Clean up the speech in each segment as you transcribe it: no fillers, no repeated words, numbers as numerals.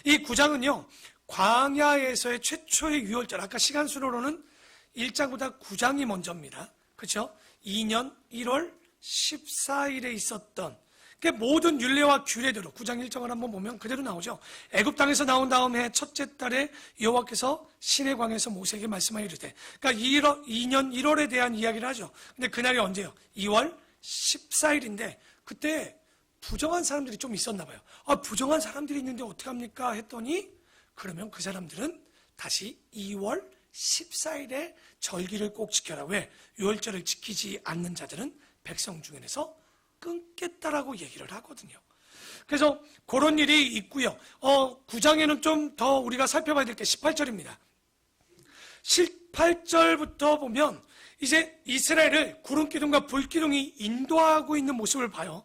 이 9장은요, 광야에서의 최초의 유월절, 아까 시간순으로는 1장보다 9장이 먼저입니다. 그렇죠? 2년 1월 14일에 있었던 모든 율례와 규례대로 9장 1장을 한번 보면 그대로 나오죠. 애굽 땅에서 나온 다음에 첫째 달에 여호와께서 시내 광야에서 모세에게 말씀하여 이르되, 그러니까 2년 1월에 대한 이야기를 하죠. 근데 그날이 언제요? 2월 14일인데 그때 부정한 사람들이 좀 있었나 봐요. 부정한 사람들이 있는데 어떡합니까? 했더니 그러면 그 사람들은 다시 2월 14일에 절기를 꼭 지켜라. 왜? 유월절을 지키지 않는 자들은 백성 중에서 끊겠다라고 얘기를 하거든요. 그래서 그런 일이 있고요. 9장에는 좀 더 우리가 살펴봐야 될 게 18절입니다. 18절부터 보면 이제 이스라엘을 구름기둥과 불기둥이 인도하고 있는 모습을 봐요.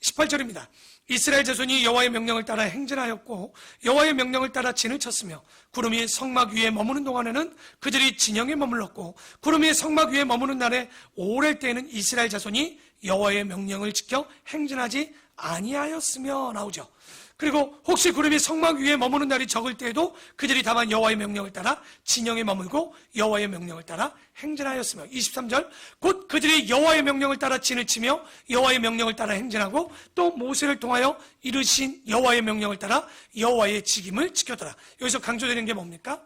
18절입니다. 이스라엘 자손이 여호와의 명령을 따라 행진하였고 여호와의 명령을 따라 진을 쳤으며 구름이 성막 위에 머무는 동안에는 그들이 진영에 머물렀고 구름이 성막 위에 머무는 날에 오랠 때에는 이스라엘 자손이 여호와의 명령을 지켜 행진하지 아니하였으며 나오죠. 그리고 혹시 구름이 성막 위에 머무는 날이 적을 때에도 그들이 다만 여호와의 명령을 따라 진영에 머물고 여호와의 명령을 따라 행진하였으며 23절 곧 그들이 여호와의 명령을 따라 진을 치며 여호와의 명령을 따라 행진하고 또 모세를 통하여 이르신 여호와의 명령을 따라 여호와의 직임을 지켰더라. 여기서 강조되는 게 뭡니까?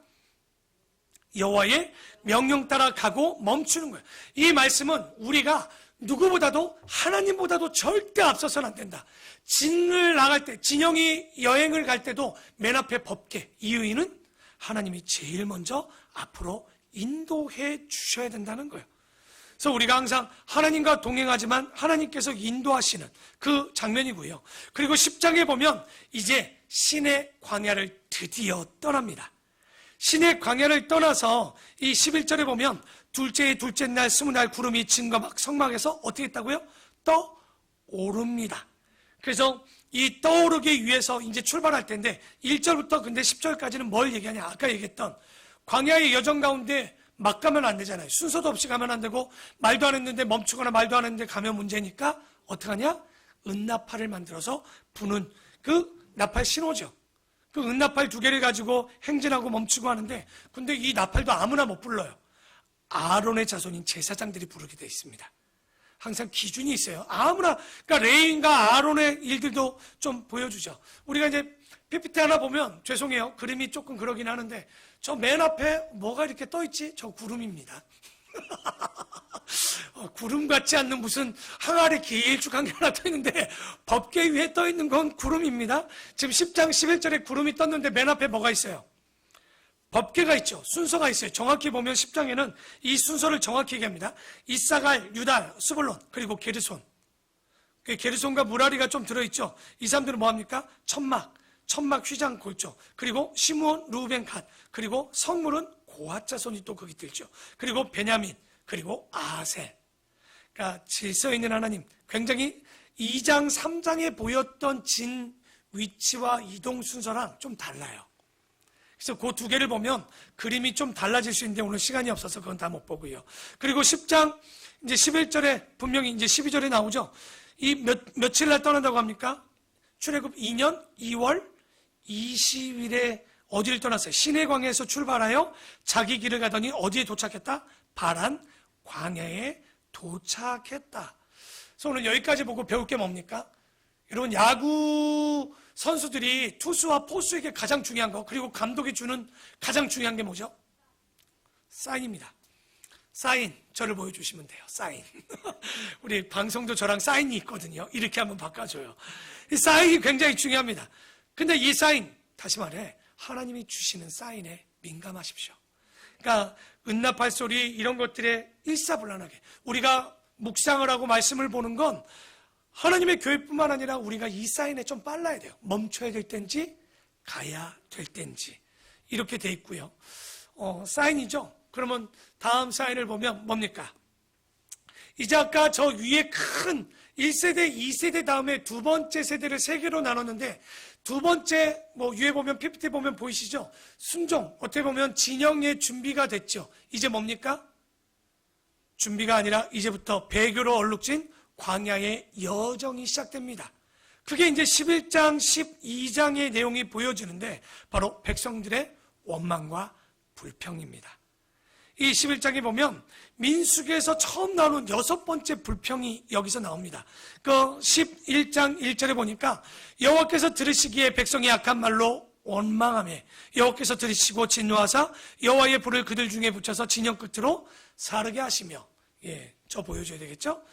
여호와의 명령 따라 가고 멈추는 거예요. 이 말씀은 우리가 누구보다도 하나님보다도 절대 앞서서는 안 된다. 진을 나갈 때, 진영이 여행을 갈 때도 맨 앞에 법계, 이유는 하나님이 제일 먼저 앞으로 인도해 주셔야 된다는 거예요. 그래서 우리가 항상 하나님과 동행하지만 하나님께서 인도하시는 그 장면이고요. 그리고 10장에 보면 이제 신의 광야를 드디어 떠납니다. 신의 광야를 떠나서 이 11절에 보면 둘째 날 20날 구름이 진거막 성막에서 어떻게 했다고요? 떠오릅니다. 그래서 이 떠오르기 위해서 이제 출발할 텐데 1절부터 근데 10절까지는 뭘 얘기하냐? 아까 얘기했던 광야의 여정 가운데 막 가면 안 되잖아요. 순서도 없이 가면 안 되고 말도 안 했는데 멈추거나 말도 안 했는데 가면 문제니까 어떡하냐? 은나팔을 만들어서 부는 그 나팔 신호죠. 그 은나팔 2개를 가지고 행진하고 멈추고 하는데 근데 이 나팔도 아무나 못 불러요. 아론의 자손인 제사장들이 부르게 되어 있습니다. 항상 기준이 있어요. 아무나, 그러니까 레인과 아론의 일들도 좀 보여주죠. 우리가 이제 PPT 하나 보면 죄송해요. 그림이 조금 그러긴 하는데 저 맨 앞에 뭐가 이렇게 떠 있지? 저 구름입니다. 구름 같지 않는 무슨 항아리 길쭉한 게 하나 떠 있는데 법궤 위에 떠 있는 건 구름입니다. 지금 10장 11절에 구름이 떴는데 맨 앞에 뭐가 있어요? 법궤가 있죠. 순서가 있어요. 정확히 보면 10장에는 이 순서를 정확히 얘기합니다. 이사갈, 유다, 스불론, 그리고 게르손. 게르손과 무라리가 좀 들어있죠. 이 사람들은 뭐합니까? 천막 휘장 골조, 그리고 시므온, 루벤, 갓, 그리고 성물은 고핫 자손이 또 거기 들죠. 그리고 베냐민, 그리고 아셀. 그러니까 질서 있는 하나님, 굉장히 2장, 3장에 보였던 진 위치와 이동 순서랑 좀 달라요. 그래서 그 2개를 보면 그림이 좀 달라질 수 있는데 오늘 시간이 없어서 그건 다 못 보고요. 그리고 10장 이제 11절에 분명히 이제 12절에 나오죠. 이 며칠 날 떠난다고 합니까? 출애굽 2년 2월 20일에 어디를 떠났어요? 시내 광야에서 출발하여 자기 길을 가더니 어디에 도착했다? 바란 광야에 도착했다. 그래서 오늘 여기까지 보고 배울 게 뭡니까? 여러분 야구 선수들이 투수와 포수에게 가장 중요한 거, 그리고 감독이 주는 가장 중요한 게 뭐죠? 사인입니다. 사인, 저를 보여주시면 돼요. 사인. 우리 방송도 저랑 사인이 있거든요. 이렇게 한번 바꿔줘요. 이 사인이 굉장히 중요합니다. 근데 이 사인, 다시 말해 하나님이 주시는 사인에 민감하십시오. 그러니까 은나팔 소리 이런 것들에 일사불란하게 우리가 묵상을 하고 말씀을 보는 건 하나님의 교회뿐만 아니라 우리가 이 사인에 좀 빨라야 돼요. 멈춰야 될 땐지 가야 될 땐지 이렇게 돼 있고요. 사인이죠. 그러면 다음 사인을 보면 뭡니까? 이제 아까 저 위에 큰 1세대, 2세대 다음에 두 번째 세대를 3개로 나눴는데 두 번째 위에 보면 PPT 보면 보이시죠? 순종, 어떻게 보면 진영의 준비가 됐죠. 이제 뭡니까? 준비가 아니라 이제부터 배교로 얼룩진 광야의 여정이 시작됩니다. 그게 이제 11장, 12장의 내용이 보여지는데 바로 백성들의 원망과 불평입니다. 이 11장에 보면 민수기에서 처음 나오는 6번째 불평이 여기서 나옵니다. 그 11장 1절에 보니까 여호와께서 들으시기에 백성이 악한 말로 원망하며 여호와께서 들으시고 진노하사 여호와의 불을 그들 중에 붙여서 진영 끝으로 사르게 하시며, 저 보여줘야 되겠죠?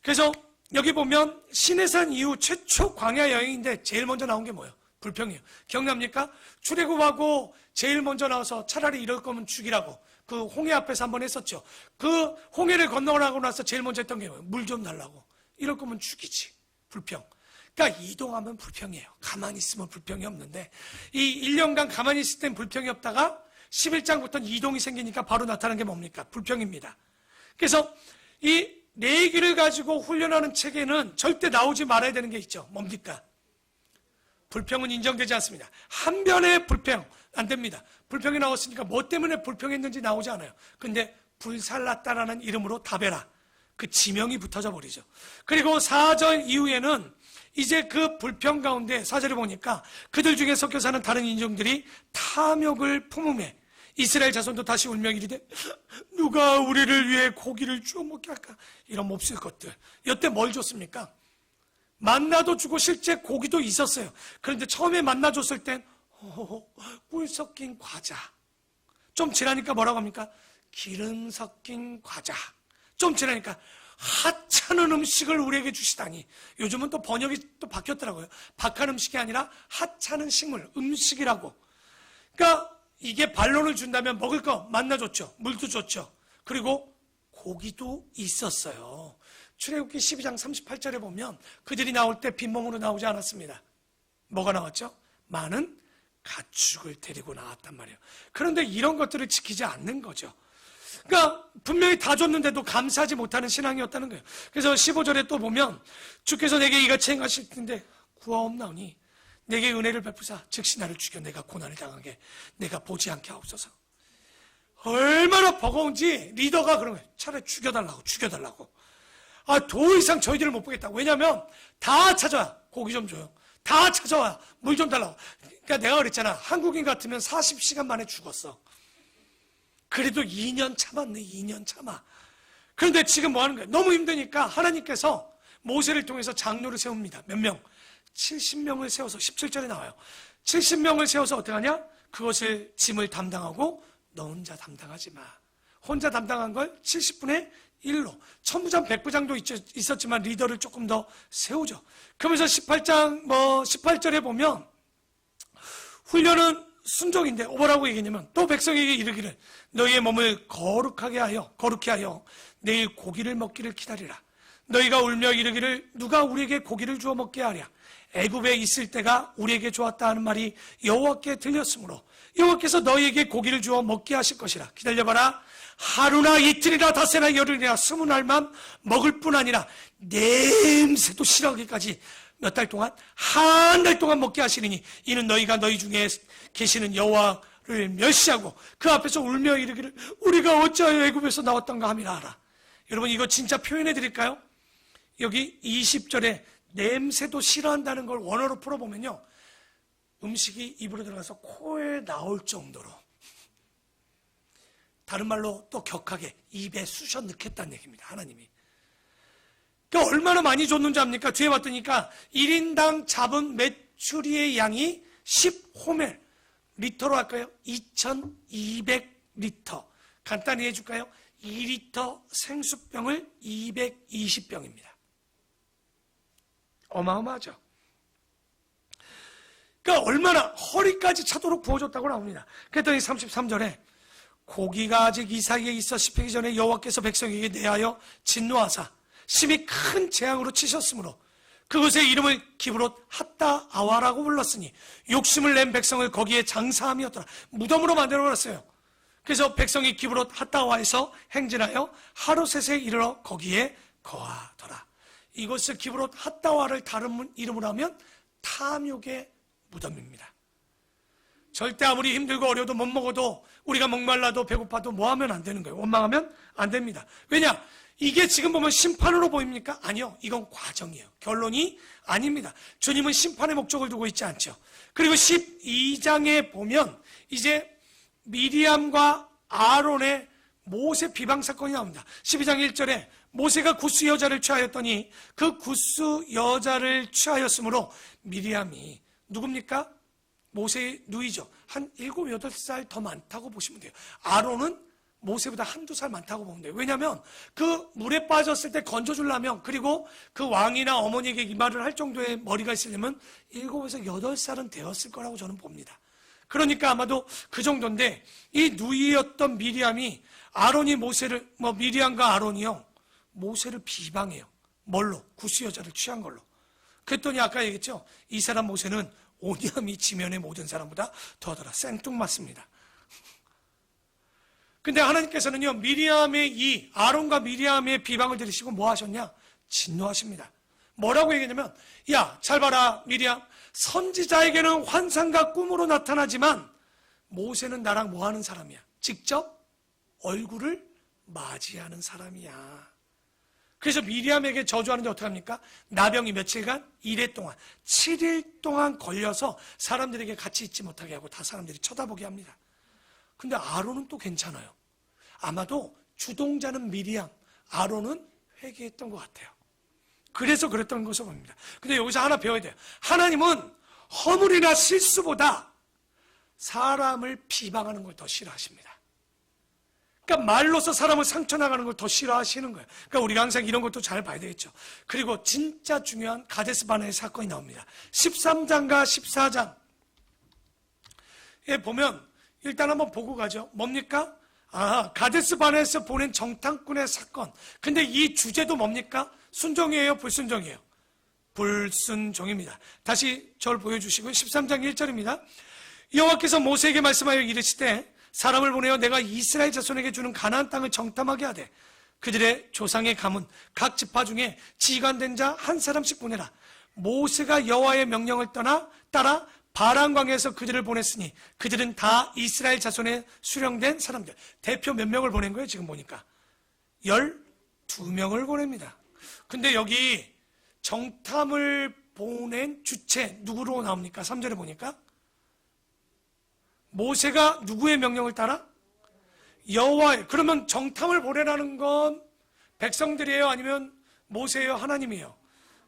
그래서 여기 보면 시내산 이후 최초 광야 여행인데 제일 먼저 나온 게 뭐예요? 불평이에요. 기억납니까? 출애굽하고 제일 먼저 나와서 차라리 이럴 거면 죽이라고 그 홍해 앞에서 한번 했었죠. 그 홍해를 건너가고 나서 제일 먼저 했던 게 뭐예요? 물 좀 달라고. 이럴 거면 죽이지. 불평. 그러니까 이동하면 불평이에요. 가만히 있으면 불평이 없는데 이 1년간 가만히 있을 땐 불평이 없다가 11장부터는 이동이 생기니까 바로 나타난 게 뭡니까? 불평입니다. 그래서 이 레위기를 가지고 훈련하는 책에는 절대 나오지 말아야 되는 게 있죠. 뭡니까? 불평은 인정되지 않습니다. 한 변의 불평 안 됩니다. 불평이 나왔으니까 뭐 때문에 불평했는지 나오지 않아요. 근데 불살랐다라는 이름으로 답해라. 그 지명이 붙어져 버리죠. 그리고 4절 이후에는 이제 그 불평 가운데 4절에 보니까 그들 중에 섞여 사는 다른 인종들이 탐욕을 품음에 이스라엘 자손도 다시 울며 이르되 누가 우리를 위해 고기를 주워 먹게 할까? 이런 몹쓸 것들. 여태 뭘 줬습니까? 만나도 주고 실제 고기도 있었어요. 그런데 처음에 만나 줬을 땐 꿀 섞인 과자. 좀 지나니까 뭐라고 합니까? 기름 섞인 과자. 좀 지나니까 하찮은 음식을 우리에게 주시다니. 요즘은 또 번역이 또 바뀌었더라고요. 박한 음식이 아니라 하찮은 식물, 음식이라고. 그러니까 이게 반론을 준다면 먹을 거 만나 줬죠. 물도 줬죠. 그리고 고기도 있었어요. 출애굽기 12장 38절에 보면 그들이 나올 때 빈몸으로 나오지 않았습니다. 뭐가 나왔죠? 많은 가축을 데리고 나왔단 말이에요. 그런데 이런 것들을 지키지 않는 거죠. 그러니까 분명히 다 줬는데도 감사하지 못하는 신앙이었다는 거예요. 그래서 15절에 또 보면 주께서 내게 이같이 행하실 텐데 구하옵나오니 내게 은혜를 베푸사 즉시 나를 죽여 내가 고난을 당하게 내가 보지 않게 하옵소서. 얼마나 버거운지 리더가 그런 거예요. 차라리 죽여달라고. 더 이상 저희들을 못 보겠다. 왜냐하면 다 찾아와. 고기 좀 줘요. 다 찾아와. 물 좀 달라고. 그러니까 내가 그랬잖아. 한국인 같으면 40시간 만에 죽었어. 그래도 2년 참았네. 2년 참아. 그런데 지금 뭐 하는 거예요? 너무 힘드니까 하나님께서 모세를 통해서 장로를 세웁니다. 몇 명? 70명을 세워서 17절에 나와요. 70명을 세워서 어떻게 하냐? 그것을 짐을 담당하고 너 혼자 담당하지 마. 혼자 담당한 걸 70분의 1로 천부장, 백부장도 있었지만 리더를 조금 더 세우죠. 그러면서 18절에 보면 훈련은 순종인데 뭐라고 얘기했냐면 또 백성에게 이르기를 너희의 몸을 거룩히 하여 내일 고기를 먹기를 기다리라. 너희가 울며 이르기를 누가 우리에게 고기를 주어 먹게 하랴. 애굽에 있을 때가 우리에게 좋았다 하는 말이 여호와께 들렸으므로 여호와께서 너희에게 고기를 주어 먹게 하실 것이라. 기다려봐라. 하루나 이틀이나 닷새나 열흘이나 20날만 먹을 뿐 아니라 냄새도 싫어하기까지 몇 달 동안? 한 달 동안 먹게 하시리니 이는 너희가 너희 중에 계시는 여호와를 멸시하고 그 앞에서 울며 이르기를 우리가 어찌하여 애굽에서 나왔던가 함이라 하라. 여러분 이거 진짜 표현해 드릴까요? 여기 20절에 냄새도 싫어한다는 걸 원어로 풀어보면요, 음식이 입으로 들어가서 코에 나올 정도로, 다른 말로 또 격하게 입에 쑤셔 넣겠다는 얘기입니다. 하나님이. 그러니까 얼마나 많이 줬는지 압니까? 뒤에 봤더니까 1인당 잡은 메추리의 양이 10호멜, 리터로 할까요? 2200리터. 간단히 해줄까요? 2리터 생수병을 220병입니다. 어마어마하죠. 그러니까 얼마나 허리까지 차도록 부어줬다고 나옵니다. 그랬더니 33절에 고기가 아직 이삭에게 있어 씹히기 전에 여호와께서 백성에게 대하여 진노하사 심히 큰 재앙으로 치셨으므로 그곳의 이름을 기브롯 핫다 아와라고 불렀으니 욕심을 낸 백성을 거기에 장사함이었더라. 무덤으로 만들어버렸어요. 그래서 백성이 기브롯 핫다 아와에서 행진하여 하루셋에 이르러 거기에 거하더라. 이곳을 기브롯 핫다 아와를 다른 이름으로 하면 탐욕의 무덤입니다. 절대 아무리 힘들고 어려도 못 먹어도 우리가 목말라도 배고파도 뭐 하면 안 되는 거예요. 원망하면 안 됩니다. 왜냐? 이게 지금 보면 심판으로 보입니까? 아니요. 이건 과정이에요. 결론이 아닙니다. 주님은 심판의 목적을 두고 있지 않죠. 그리고 12장에 보면 이제 미리암과 아론의 모세 비방 사건이 나옵니다. 12장 1절에 모세가 굿수 여자를 취하였더니 그 굿수 여자를 취하였으므로 미리암이 누굽니까? 모세의 누이죠. 한 7, 8살 더 많다고 보시면 돼요. 아론은 모세보다 한두 살 많다고 보면 돼요. 왜냐하면 그 물에 빠졌을 때 건져주려면, 그리고 그 왕이나 어머니에게 이 말을 할 정도의 머리가 있으려면 7에서 8살은 되었을 거라고 저는 봅니다. 그러니까 아마도 그 정도인데, 이 누이였던 미리암이 아론이 모세를, 미리암과 아론이요, 모세를 비방해요. 뭘로? 굿수 여자를 취한 걸로. 그랬더니 아까 얘기했죠. 이 사람 모세는 오냐미 지면의 모든 사람보다 더하더라. 생뚱맞습니다. 근데 하나님께서는요, 미리암의 아론과 미리암의 비방을 들으시고 뭐 하셨냐? 진노하십니다. 뭐라고 얘기했냐면, 야, 잘 봐라, 미리암. 선지자에게는 환상과 꿈으로 나타나지만 모세는 나랑 뭐 하는 사람이야? 직접 얼굴을 맞이하는 사람이야. 그래서 미리암에게 저주하는데 어떡합니까? 나병이 며칠간? 1회 동안, 7일 동안 걸려서 사람들에게 같이 있지 못하게 하고 다 사람들이 쳐다보게 합니다. 근데 아론은 또 괜찮아요. 아마도 주동자는 미리암, 아론은 회개했던 것 같아요. 그래서 그랬던 것으로 봅니다. 근데 여기서 하나 배워야 돼요. 하나님은 허물이나 실수보다 사람을 비방하는 걸 더 싫어하십니다. 그러니까 말로서 사람을 상처 나가는 걸 더 싫어하시는 거예요. 그러니까 우리가 항상 이런 것도 잘 봐야 되겠죠. 그리고 진짜 중요한 가데스 바네의 사건이 나옵니다. 13장과 14장에 보면 일단 한번 보고 가죠. 뭡니까? 가데스 바네에서 보낸 정탐꾼의 사건. 근데 이 주제도 뭡니까? 순종이에요? 불순종이에요? 불순종입니다. 다시 저를 보여주시고 13장 1절입니다. 여호와께서 모세에게 말씀하여 이르시되 사람을 보내어 내가 이스라엘 자손에게 주는 가나안 땅을 정탐하게 하되 그들의 조상의 가문 각 지파 중에 지간된 자 한 사람씩 보내라. 모세가 여호와의 명령을 따라 바란광에서 그들을 보냈으니 그들은 다 이스라엘 자손에 수령된 사람들. 대표 몇 명을 보낸 거예요? 지금 보니까 12명을 보냅니다. 근데 여기 정탐을 보낸 주체 누구로 나옵니까? 3절에 보니까 모세가 누구의 명령을 따라? 여호와의. 그러면 정탐을 보내라는 건 백성들이에요? 아니면 모세예요? 하나님이에요?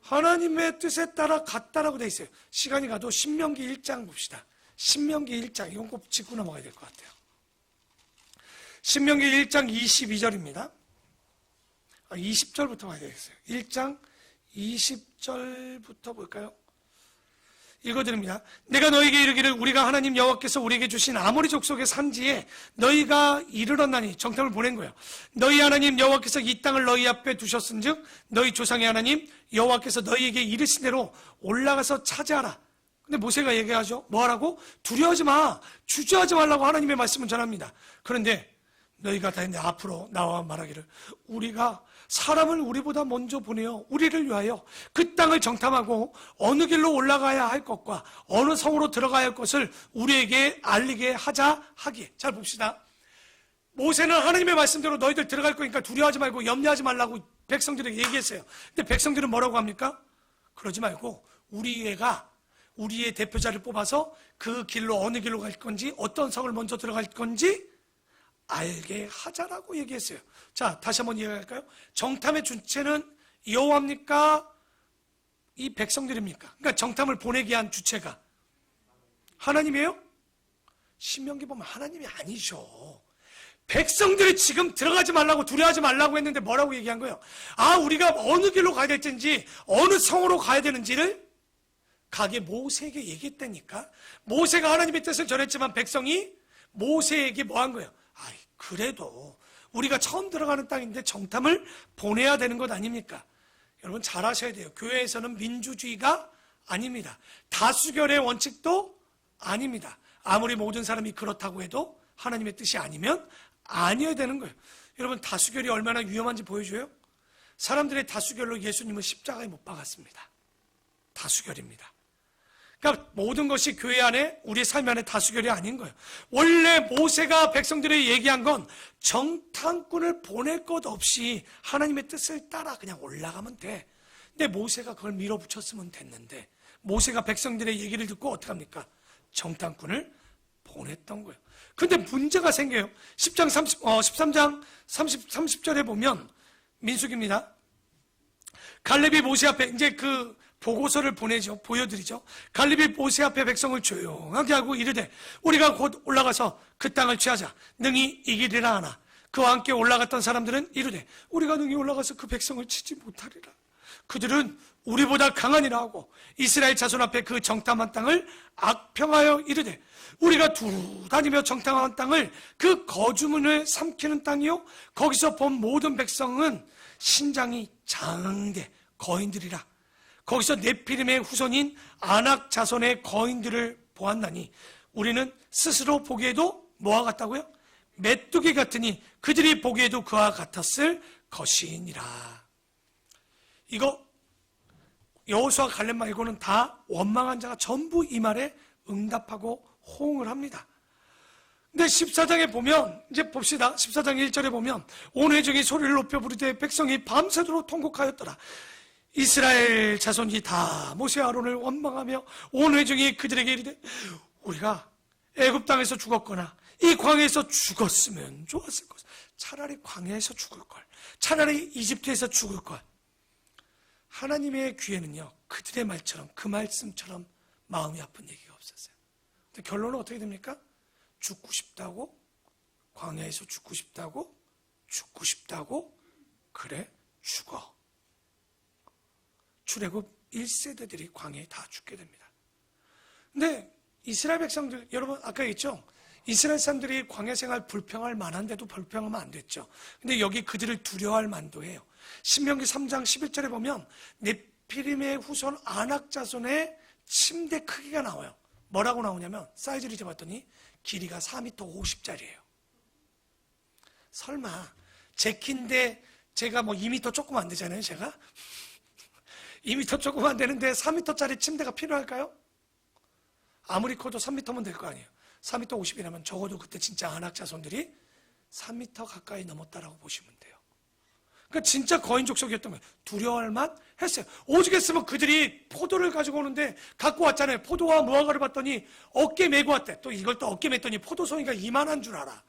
하나님의 뜻에 따라 갔다라고 돼 있어요. 시간이 가도 신명기 1장 봅시다. 신명기 1장, 이건 꼭 짚고 넘어가야 될 것 같아요. 신명기 1장 22절입니다. 20절부터 봐야 되겠어요. 1장 20절부터 볼까요? 읽어드립니다. 내가 너에게 이르기를 우리가 하나님 여호와께서 우리에게 주신 아모리 족속의 산지에 너희가 이르렀나니, 정탐을 보낸 거예요. 너희 하나님 여호와께서 이 땅을 너희 앞에 두셨은즉 너희 조상의 하나님 여호와께서 너희에게 이르신 대로 올라가서 차지하라. 근데 모세가 얘기하죠. 뭐 하라고? 두려워하지 마, 주저하지 말라고 하나님의 말씀을 전합니다. 그런데 너희가 다 앞으로 나와 말하기를 우리가 사람을 우리보다 먼저 보내어 우리를 위하여 그 땅을 정탐하고 어느 길로 올라가야 할 것과 어느 성으로 들어가야 할 것을 우리에게 알리게 하자 하기에. 잘 봅시다. 모세는 하나님의 말씀대로 너희들 들어갈 거니까 두려워하지 말고 염려하지 말라고 백성들에게 얘기했어요. 근데 백성들은 뭐라고 합니까? 그러지 말고 우리의 대표자를 뽑아서 그 길로 어느 길로 갈 건지 어떤 성을 먼저 들어갈 건지 알게 하자라고 얘기했어요. 자, 다시 한번 이야기할까요? 정탐의 주체는 여호와입니까? 이 백성들입니까? 그러니까 정탐을 보내게 한 주체가 하나님이에요? 신명기 보면 하나님이 아니죠. 백성들이 지금 들어가지 말라고, 두려워하지 말라고 했는데 뭐라고 얘기한 거예요? 우리가 어느 길로 가야 될지, 어느 성으로 가야 되는지를 가게 모세에게 얘기했다니까. 모세가 하나님의 뜻을 전했지만 백성이 모세에게 뭐 한 거예요? 그래도 우리가 처음 들어가는 땅인데 정탐을 보내야 되는 것 아닙니까? 여러분 잘 아셔야 돼요. 교회에서는 민주주의가 아닙니다. 다수결의 원칙도 아닙니다. 아무리 모든 사람이 그렇다고 해도 하나님의 뜻이 아니면 아니어야 되는 거예요. 여러분 다수결이 얼마나 위험한지 보여줘요? 사람들의 다수결로 예수님은 십자가에 못 박았습니다. 다수결입니다. 그러니까 모든 것이 교회 안에 우리의 삶 안에 다수결이 아닌 거예요. 원래 모세가 백성들에게 얘기한 건 정탐꾼을 보낼 것 없이 하나님의 뜻을 따라 그냥 올라가면 돼. 근데 모세가 그걸 밀어붙였으면 됐는데 모세가 백성들의 얘기를 듣고 어떡합니까? 정탐꾼을 보냈던 거예요. 근데 문제가 생겨요. 13장 30절에 보면 민수기입니다. 갈렙이 모세 앞에 이제 그 보고서를 보여드리죠. 갈렙이 모세 앞에 백성을 조용하게 하고 이르되 우리가 곧 올라가서 그 땅을 취하자. 능히 이기리라 하나. 그와 함께 올라갔던 사람들은 이르되 우리가 능히 올라가서 그 백성을 치지 못하리라. 그들은 우리보다 강하니라 하고 이스라엘 자손 앞에 그 정탐한 땅을 악평하여 이르되 우리가 두루 다니며 정탐한 땅을 그 거주문을 삼키는 땅이요 거기서 본 모든 백성은 신장이 장대 거인들이라. 거기서 네피림의 후손인 아낙 자손의 거인들을 보았나니 우리는 스스로 보기에도 뭐와 같다고요? 메뚜기 같으니 그들이 보기에도 그와 같았을 것이니라. 이거 여호수아 갈렙 말고는 다 원망한 자가 전부 이 말에 응답하고 호응을 합니다. 근데 14장에 보면 이제 봅시다. 14장 1절에 보면 온 회중이 소리를 높여 부르되 백성이 밤새도록 통곡하였더라. 이스라엘 자손이 다 모세 아론을 원망하며 온 회중이 그들에게 이르되 우리가 애굽 땅에서 죽었거나 이 광야에서 죽었으면 좋았을 것. 차라리 광야에서 죽을 걸. 차라리 이집트에서 죽을 걸. 하나님의 귀에는요 그들의 말처럼 그 말씀처럼 마음이 아픈 얘기가 없었어요. 근데 결론은 어떻게 됩니까? 죽고 싶다고? 광야에서 죽고 싶다고? 죽고 싶다고? 그래 죽어. 출애굽 1세대들이 광야에 다 죽게 됩니다. 근데 이스라엘 백성들, 여러분 아까 얘기했죠? 이스라엘 사람들이 광야 생활 불평할 만한데도 불평하면 안 됐죠. 근데 여기 그들을 두려워할 만도해요. 신명기 3장 11절에 보면 네피림의 후손 아낙 자손의 침대 크기가 나와요. 뭐라고 나오냐면 사이즈를 재봤더니 길이가 4m 50짜리예요. 설마 제 키인데 제가 뭐 2m 조금 안 되잖아요. 제가 2m 조금 안 되는데 4m짜리 침대가 필요할까요? 아무리 커도 3m면 될 거 아니에요. 4m 50이라면 적어도 그때 진짜 아낙 자손들이 3m 가까이 넘었다라고 보시면 돼요. 그러니까 진짜 거인 족속이었던 거예요. 두려워할 만 했어요. 오죽했으면 그들이 포도를 가지고 오는데 갖고 왔잖아요. 포도와 무화과를 봤더니 어깨 메고 왔대. 또 이걸 또 어깨 맸더니 포도송이가 이만한 줄 알아.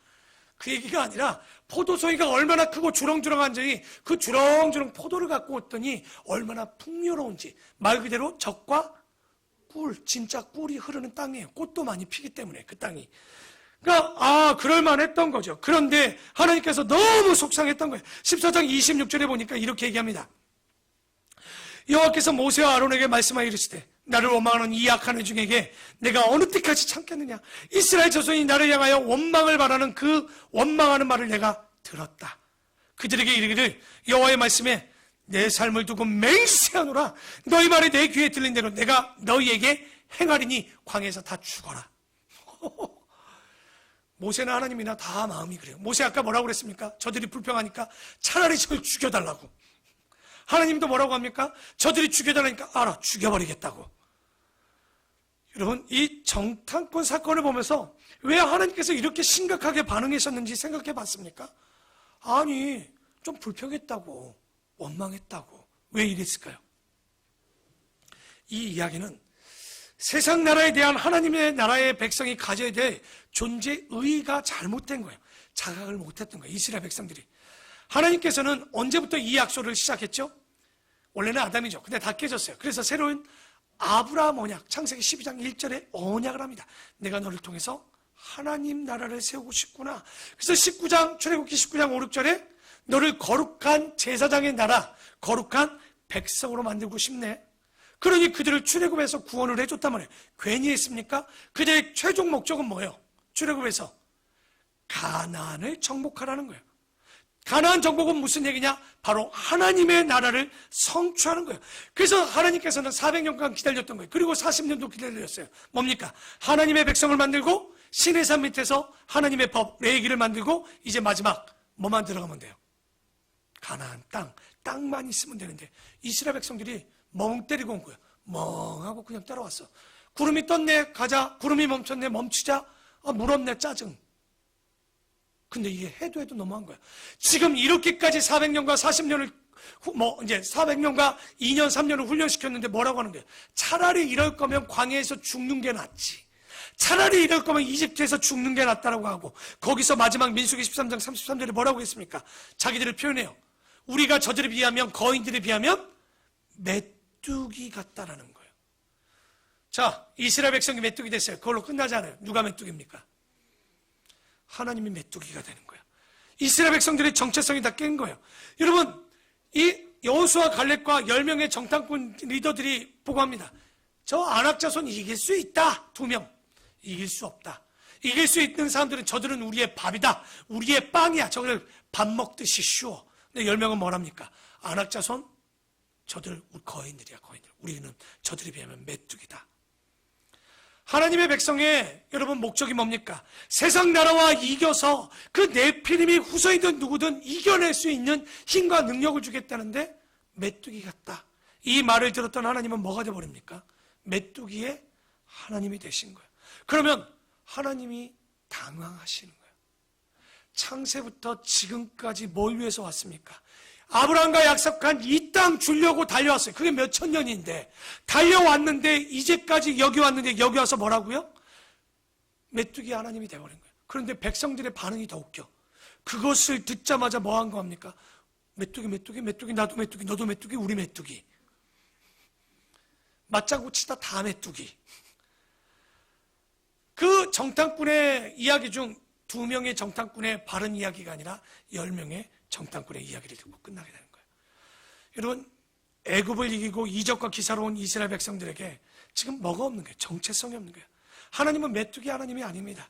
그 얘기가 아니라 포도송이가 얼마나 크고 주렁주렁한지 그 주렁주렁 포도를 갖고 왔더니 얼마나 풍요로운지 말 그대로 젖과 꿀, 진짜 꿀이 흐르는 땅이에요. 꽃도 많이 피기 때문에 그 땅이. 그러니까 그럴만했던 거죠. 그런데 하나님께서 너무 속상했던 거예요. 14장 26절에 보니까 이렇게 얘기합니다. 여호와께서 모세와 아론에게 말씀하여 이르시되 나를 원망하는 이 악한 회중에게 내가 어느 때까지 참겠느냐. 이스라엘 자손이 나를 향하여 원망을 바라는 그 원망하는 말을 내가 들었다. 그들에게 이르기를 여호와의 말씀에 내 삶을 두고 맹세하노라. 너희 말이 내 귀에 들린 대로 내가 너희에게 행하리니 광야에서 다 죽어라. 모세나 하나님이나 다 마음이 그래요. 모세 아까 뭐라고 그랬습니까? 저들이 불평하니까 차라리 저를 죽여달라고. 하나님도 뭐라고 합니까? 저들이 죽여달라니까 알아, 죽여버리겠다고. 여러분, 이 정탐꾼 사건을 보면서 왜 하나님께서 이렇게 심각하게 반응하셨는지 생각해 봤습니까? 아니, 좀 불평했다고, 원망했다고. 왜 이랬을까요? 이 이야기는 세상 나라에 대한 하나님의 나라의 백성이 가져야 될 존재 의의가 잘못된 거예요. 자각을 못했던 거예요. 이스라엘 백성들이. 하나님께서는 언제부터 이 약속을 시작했죠? 원래는 아담이죠. 근데 다 깨졌어요. 그래서 새로운 아브라함 언약, 창세기 12장 1절에 언약을 합니다. 내가 너를 통해서 하나님 나라를 세우고 싶구나. 그래서 19장, 출애굽기 19장 5, 6절에 너를 거룩한 제사장의 나라, 거룩한 백성으로 만들고 싶네. 그러니 그들을 출애굽에서 구원을 해줬단 말이에요. 괜히 했습니까? 그들의 최종 목적은 뭐예요? 출애굽에서 가나안을 정복하라는 거예요. 가나안 정복은 무슨 얘기냐? 바로 하나님의 나라를 성취하는 거예요. 그래서 하나님께서는 400년간 기다렸던 거예요. 그리고 40년도 기다렸어요. 뭡니까? 하나님의 백성을 만들고 시내산 밑에서 하나님의 법, 레위기를 만들고 이제 마지막 뭐만 들어가면 돼요? 가나안 땅만 있으면 되는데 이스라엘 백성들이 멍 때리고 온 거예요. 멍하고 그냥 따라왔어. 구름이 떴네, 가자. 구름이 멈췄네, 멈추자. 물 없네, 짜증. 근데 이게 해도 너무한 거야. 지금 이렇게까지 400년과 40년을, 이제 400년과 2년, 3년을 훈련시켰는데 뭐라고 하는 거예요? 차라리 이럴 거면 광야에서 죽는 게 낫지. 차라리 이럴 거면 이집트에서 죽는 게 낫다라고 하고, 거기서 마지막 민수기 13장 33절에 뭐라고 했습니까? 자기들을 표현해요. 우리가 저들에 비하면, 거인들에 비하면 메뚜기 같다라는 거예요. 자, 이스라엘 백성이 메뚜기 됐어요. 그걸로 끝나지 않아요. 누가 메뚜기입니까? 하나님이 메뚜기가 되는 거예요. 이스라엘 백성들의 정체성이 다 깬 거예요. 여러분, 이 여호수아 갈렙과 10명의 정탐꾼 리더들이 보고합니다. 저 안악자손 이길 수 있다. 2명. 이길 수 없다. 이길 수 있는 사람들은 저들은 우리의 밥이다. 우리의 빵이야. 저들 밥 먹듯이 쉬워. 근데 10명은 뭐랍니까? 안악자손, 저들 거인들이야. 거인들. 우리는 저들에 비하면 메뚜기다. 하나님의 백성의 여러분 목적이 뭡니까? 세상 나라와 이겨서 그 네피림이 후손이든 누구든 이겨낼 수 있는 힘과 능력을 주겠다는데 메뚜기 같다. 이 말을 들었던 하나님은 뭐가 되어버립니까? 메뚜기의 하나님이 되신 거예요. 그러면 하나님이 당황하시는 거예요. 창세부터 지금까지 뭘 위해서 왔습니까? 아브라함과 약속한 이 땅 주려고 달려왔어요. 그게 몇천 년인데 달려왔는데 이제까지 여기 왔는데 여기 와서 뭐라고요? 메뚜기 하나님이 되어버린 거예요. 그런데 백성들의 반응이 더 웃겨. 그것을 듣자마자 뭐 한 겁니까? 메뚜기 나도 메뚜기 너도 메뚜기 우리 메뚜기. 맞장구 치다 다 메뚜기. 그 정탐꾼의 이야기 중 2명의 정탐꾼의 바른 이야기가 아니라 10명의 정탐꾼의 이야기를 듣고 끝나게 되는 거예요. 여러분, 애굽을 이기고 이적과 기사로 온 이스라엘 백성들에게 지금 뭐가 없는 거예요? 정체성이 없는 거예요. 하나님은 메뚜기 하나님이 아닙니다.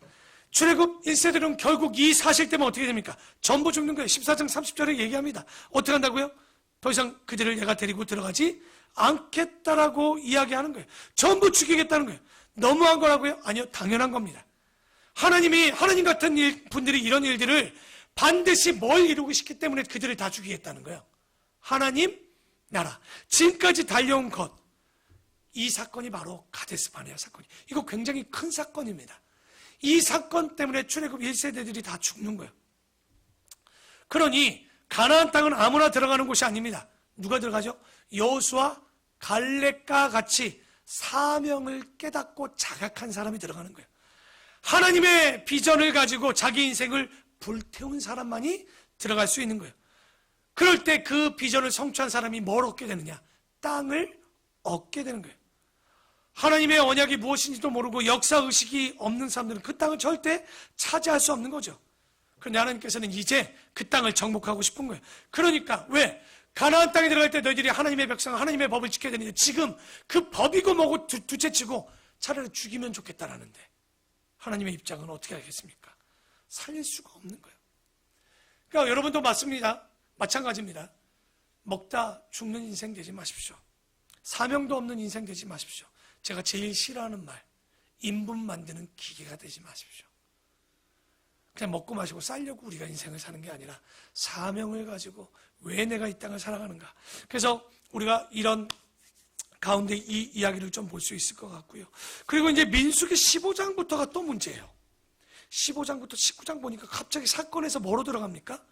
출애굽 1세들은 결국 이 사실 때문에 어떻게 됩니까? 전부 죽는 거예요. 14장 30절에 얘기합니다. 어떻게 한다고요? 더 이상 그들을 내가 데리고 들어가지 않겠다라고 이야기하는 거예요. 전부 죽이겠다는 거예요. 너무한 거라고요? 아니요, 당연한 겁니다. 하나님 같은 분들이 이런 일들을 반드시 뭘 이루고 싶기 때문에 그들을 다 죽이겠다는 거예요. 하나님 나라, 지금까지 달려온 것, 이 사건이 바로 가데스 바네아 사건이. 이거 굉장히 큰 사건입니다. 이 사건 때문에 출애굽 1세대들이 다 죽는 거예요. 그러니 가나안 땅은 아무나 들어가는 곳이 아닙니다. 누가 들어가죠? 여호수아 갈렙과 같이 사명을 깨닫고 자각한 사람이 들어가는 거예요. 하나님의 비전을 가지고 자기 인생을 불태운 사람만이 들어갈 수 있는 거예요. 그럴 때 그 비전을 성취한 사람이 뭘 얻게 되느냐? 땅을 얻게 되는 거예요. 하나님의 언약이 무엇인지도 모르고 역사의식이 없는 사람들은 그 땅을 절대 차지할 수 없는 거죠. 그런데 하나님께서는 이제 그 땅을 정복하고 싶은 거예요. 그러니까 왜? 가나안 땅에 들어갈 때 너희들이 하나님의 백성, 하나님의 법을 지켜야 되는데 지금 그 법이고 뭐고 둘째치고 차라리 죽이면 좋겠다라는데 하나님의 입장은 어떻게 하겠습니까? 살릴 수가 없는 거예요. 그러니까 여러분도 마찬가지입니다. 먹다 죽는 인생 되지 마십시오. 사명도 없는 인생 되지 마십시오. 제가 제일 싫어하는 말, 인분 만드는 기계가 되지 마십시오. 그냥 먹고 마시고 살려고 우리가 인생을 사는 게 아니라 사명을 가지고 왜 내가 이 땅을 살아가는가. 그래서 우리가 이런 가운데 이 이야기를 좀 볼 수 있을 것 같고요. 그리고 이제 민수기 15장부터가 또 문제예요. 15장부터 19장 보니까 갑자기 사건에서 뭐로 들어갑니까?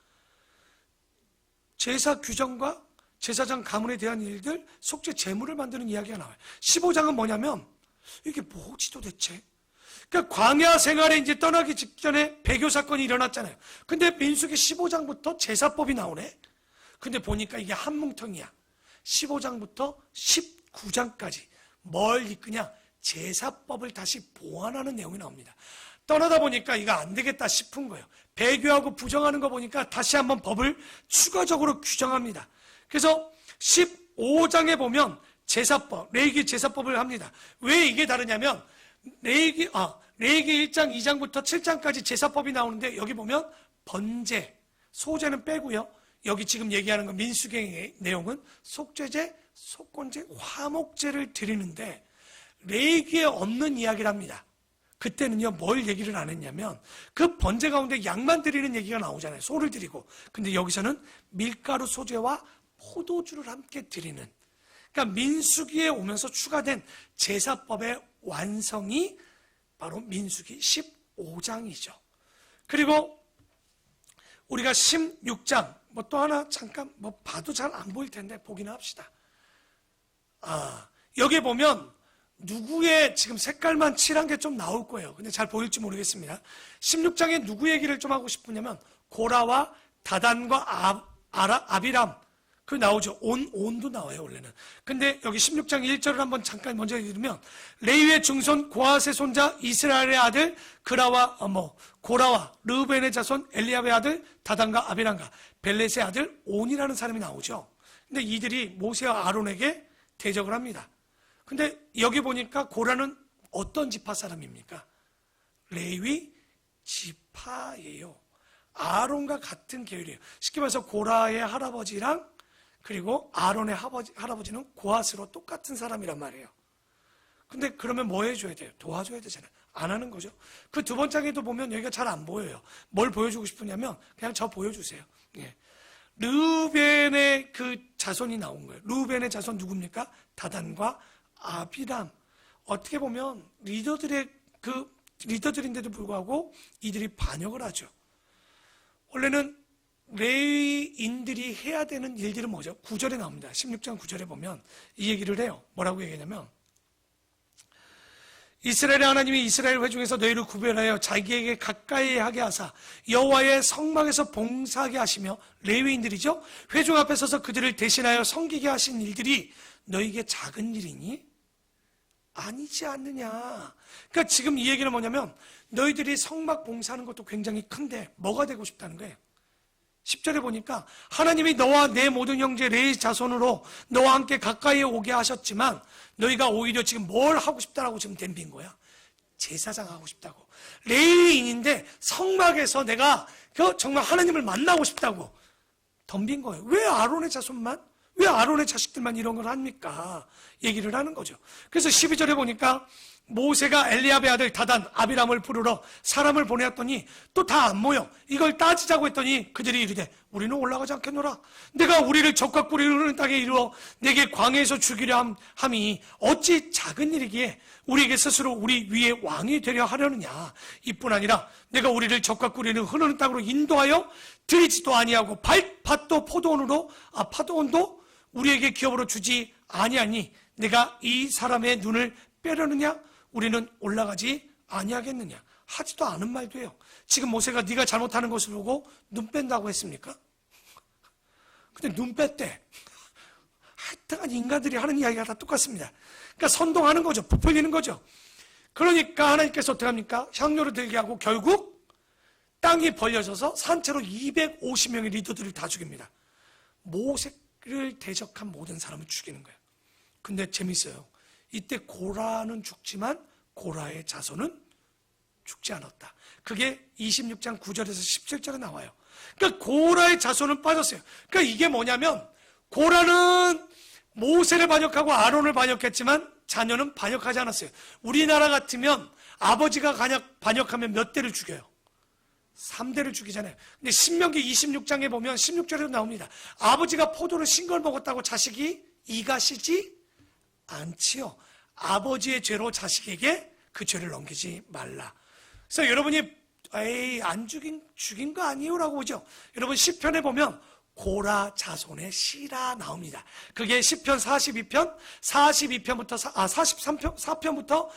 제사 규정과 제사장 가문에 대한 일들, 속죄 제물을 만드는 이야기가 나와요. 15장은 뭐냐면 이게 뭐지 도대체? 그러니까 광야 생활에 이제 떠나기 직전에 배교 사건이 일어났잖아요. 근데 민수기 15장부터 제사법이 나오네. 근데 보니까 이게 한 뭉텅이야. 15장부터 19장까지 뭘 이끄냐? 제사법을 다시 보완하는 내용이 나옵니다. 떠나다 보니까 이거 안 되겠다 싶은 거예요. 배교하고 부정하는 거 보니까 다시 한번 법을 추가적으로 규정합니다. 그래서 15장에 보면 제사법, 레위기 제사법을 합니다. 왜 이게 다르냐면 레위기 1장, 2장부터 7장까지 제사법이 나오는데 여기 보면 번제, 소제는 빼고요. 여기 지금 얘기하는 건 민수기의 내용은 속죄제, 속건제, 화목제를 드리는데 레위기에 없는 이야기를 합니다. 그때는요, 뭘 얘기를 안 했냐면 그 번제 가운데 양만 드리는 얘기가 나오잖아요. 소를 드리고. 근데 여기서는 밀가루 소제와 포도주를 함께 드리는, 그러니까 민수기에 오면서 추가된 제사법의 완성이 바로 민수기 15장이죠. 그리고 우리가 16장 또 하나 잠깐 봐도 잘 안 보일 텐데 보기나 합시다. 여기 보면 누구의 지금 색깔만 칠한 게 좀 나올 거예요. 근데 잘 보일지 모르겠습니다. 16장에 누구 얘기를 좀 하고 싶으냐면 고라와 다단과 아비람 그 나오죠. 온도 나와요 원래는. 근데 여기 16장 1절을 한번 잠깐 먼저 읽으면 레위의 중손 고핫의 손자 이스라엘의 아들 고라와 르우벤의 자손 엘리압의 아들 다단과 아비람과 벨렛의 아들 온이라는 사람이 나오죠. 근데 이들이 모세와 아론에게 대적을 합니다. 근데 여기 보니까 고라는 어떤 지파 사람입니까? 레위 지파예요. 아론과 같은 계열이에요. 쉽게 말해서 고라의 할아버지랑 그리고 아론의 할아버지는 고핫으로 똑같은 사람이란 말이에요. 근데 그러면 뭐 해줘야 돼요? 도와줘야 되잖아요. 안 하는 거죠. 그 두 번째에도 보면 여기가 잘 안 보여요. 뭘 보여주고 싶으냐면 그냥 저 보여주세요. 예. 르우벤의 그 자손이 나온 거예요. 르우벤의 자손 누굽니까? 다단과 아비람. 어떻게 보면 리더들인데도 불구하고 이들이 반역을 하죠. 원래는 레위인들이 해야 되는 일들은 뭐죠? 9절에 나옵니다. 16장 9절에 보면 이 얘기를 해요. 뭐라고 얘기하냐면 이스라엘의 하나님이 이스라엘 회중에서 너희를 구별하여 자기에게 가까이 하게 하사 여호와의 성막에서 봉사하게 하시며 레위인들이죠. 회중 앞에 서서 그들을 대신하여 섬기게 하신 일들이 너희에게 작은 일이니? 아니지 않느냐. 그러니까 지금 이 얘기는 뭐냐면 너희들이 성막 봉사하는 것도 굉장히 큰데 뭐가 되고 싶다는 거예요. 10절에 보니까 하나님이 너와 내 모든 형제 레위 자손으로 너와 함께 가까이 오게 하셨지만 너희가 오히려 지금 뭘 하고 싶다라고 지금 덤빈 거야. 제사장 하고 싶다고. 레위인인데 성막에서 내가 정말 하나님을 만나고 싶다고 덤빈 거예요. 왜 아론의 자손만? 왜 아론의 자식들만 이런 걸 합니까? 얘기를 하는 거죠. 그래서 12절에 보니까 모세가 엘리압의 아들 다단 아비람을 부르러 사람을 보내었더니 또 다 안 모여. 이걸 따지자고 했더니 그들이 이르되 우리는 올라가지 않겠노라. 내가 우리를 적과 꿀이 흐르는 땅에 이루어 내게 광야에서 죽이려 함이 어찌 작은 일이기에 우리에게 스스로 우리 위에 왕이 되려 하려느냐. 이뿐 아니라 내가 우리를 적과 꿀이 흐르는 땅으로 인도하여 들이지도 아니하고 밭도 파도원도 우리에게 기업으로 주지 아니하니 내가 이 사람의 눈을 빼려느냐? 우리는 올라가지 아니하겠느냐? 하지도 않은 말도 해요. 지금 모세가 네가 잘못하는 것을 보고 눈 뺀다고 했습니까? 근데 눈 뺐대. 하여튼 인간들이 하는 이야기가 다 똑같습니다. 그러니까 선동하는 거죠. 부풀리는 거죠. 그러니까 하나님께서 어떻게 합니까? 향료를 들게 하고 결국 땅이 벌려져서 산채로 250명의 리더들을 다 죽입니다. 모세를 대적한 모든 사람을 죽이는 거예요. 근데 재밌어요. 이때 고라는 죽지만 고라의 자손은 죽지 않았다. 그게 26장 9절에서 17절에 나와요. 그러니까 고라의 자손은 빠졌어요. 그러니까 이게 뭐냐면 고라는 모세를 반역하고 아론을 반역했지만 자녀는 반역하지 않았어요. 우리나라 같으면 아버지가 반역하면 몇 대를 죽여요? 3대를 죽이잖아요. 근데 신명기 26장에 보면 16절에도 나옵니다. 아버지가 포도를 신 걸 먹었다고 자식이 이가시지 않지요. 아버지의 죄로 자식에게 그 죄를 넘기지 말라. 그래서 여러분이 안 죽인 거 아니에요? 라고 보죠. 여러분 시편에 보면 고라 자손의 시라 나옵니다. 그게 시편 42편부터 49편, 84편부터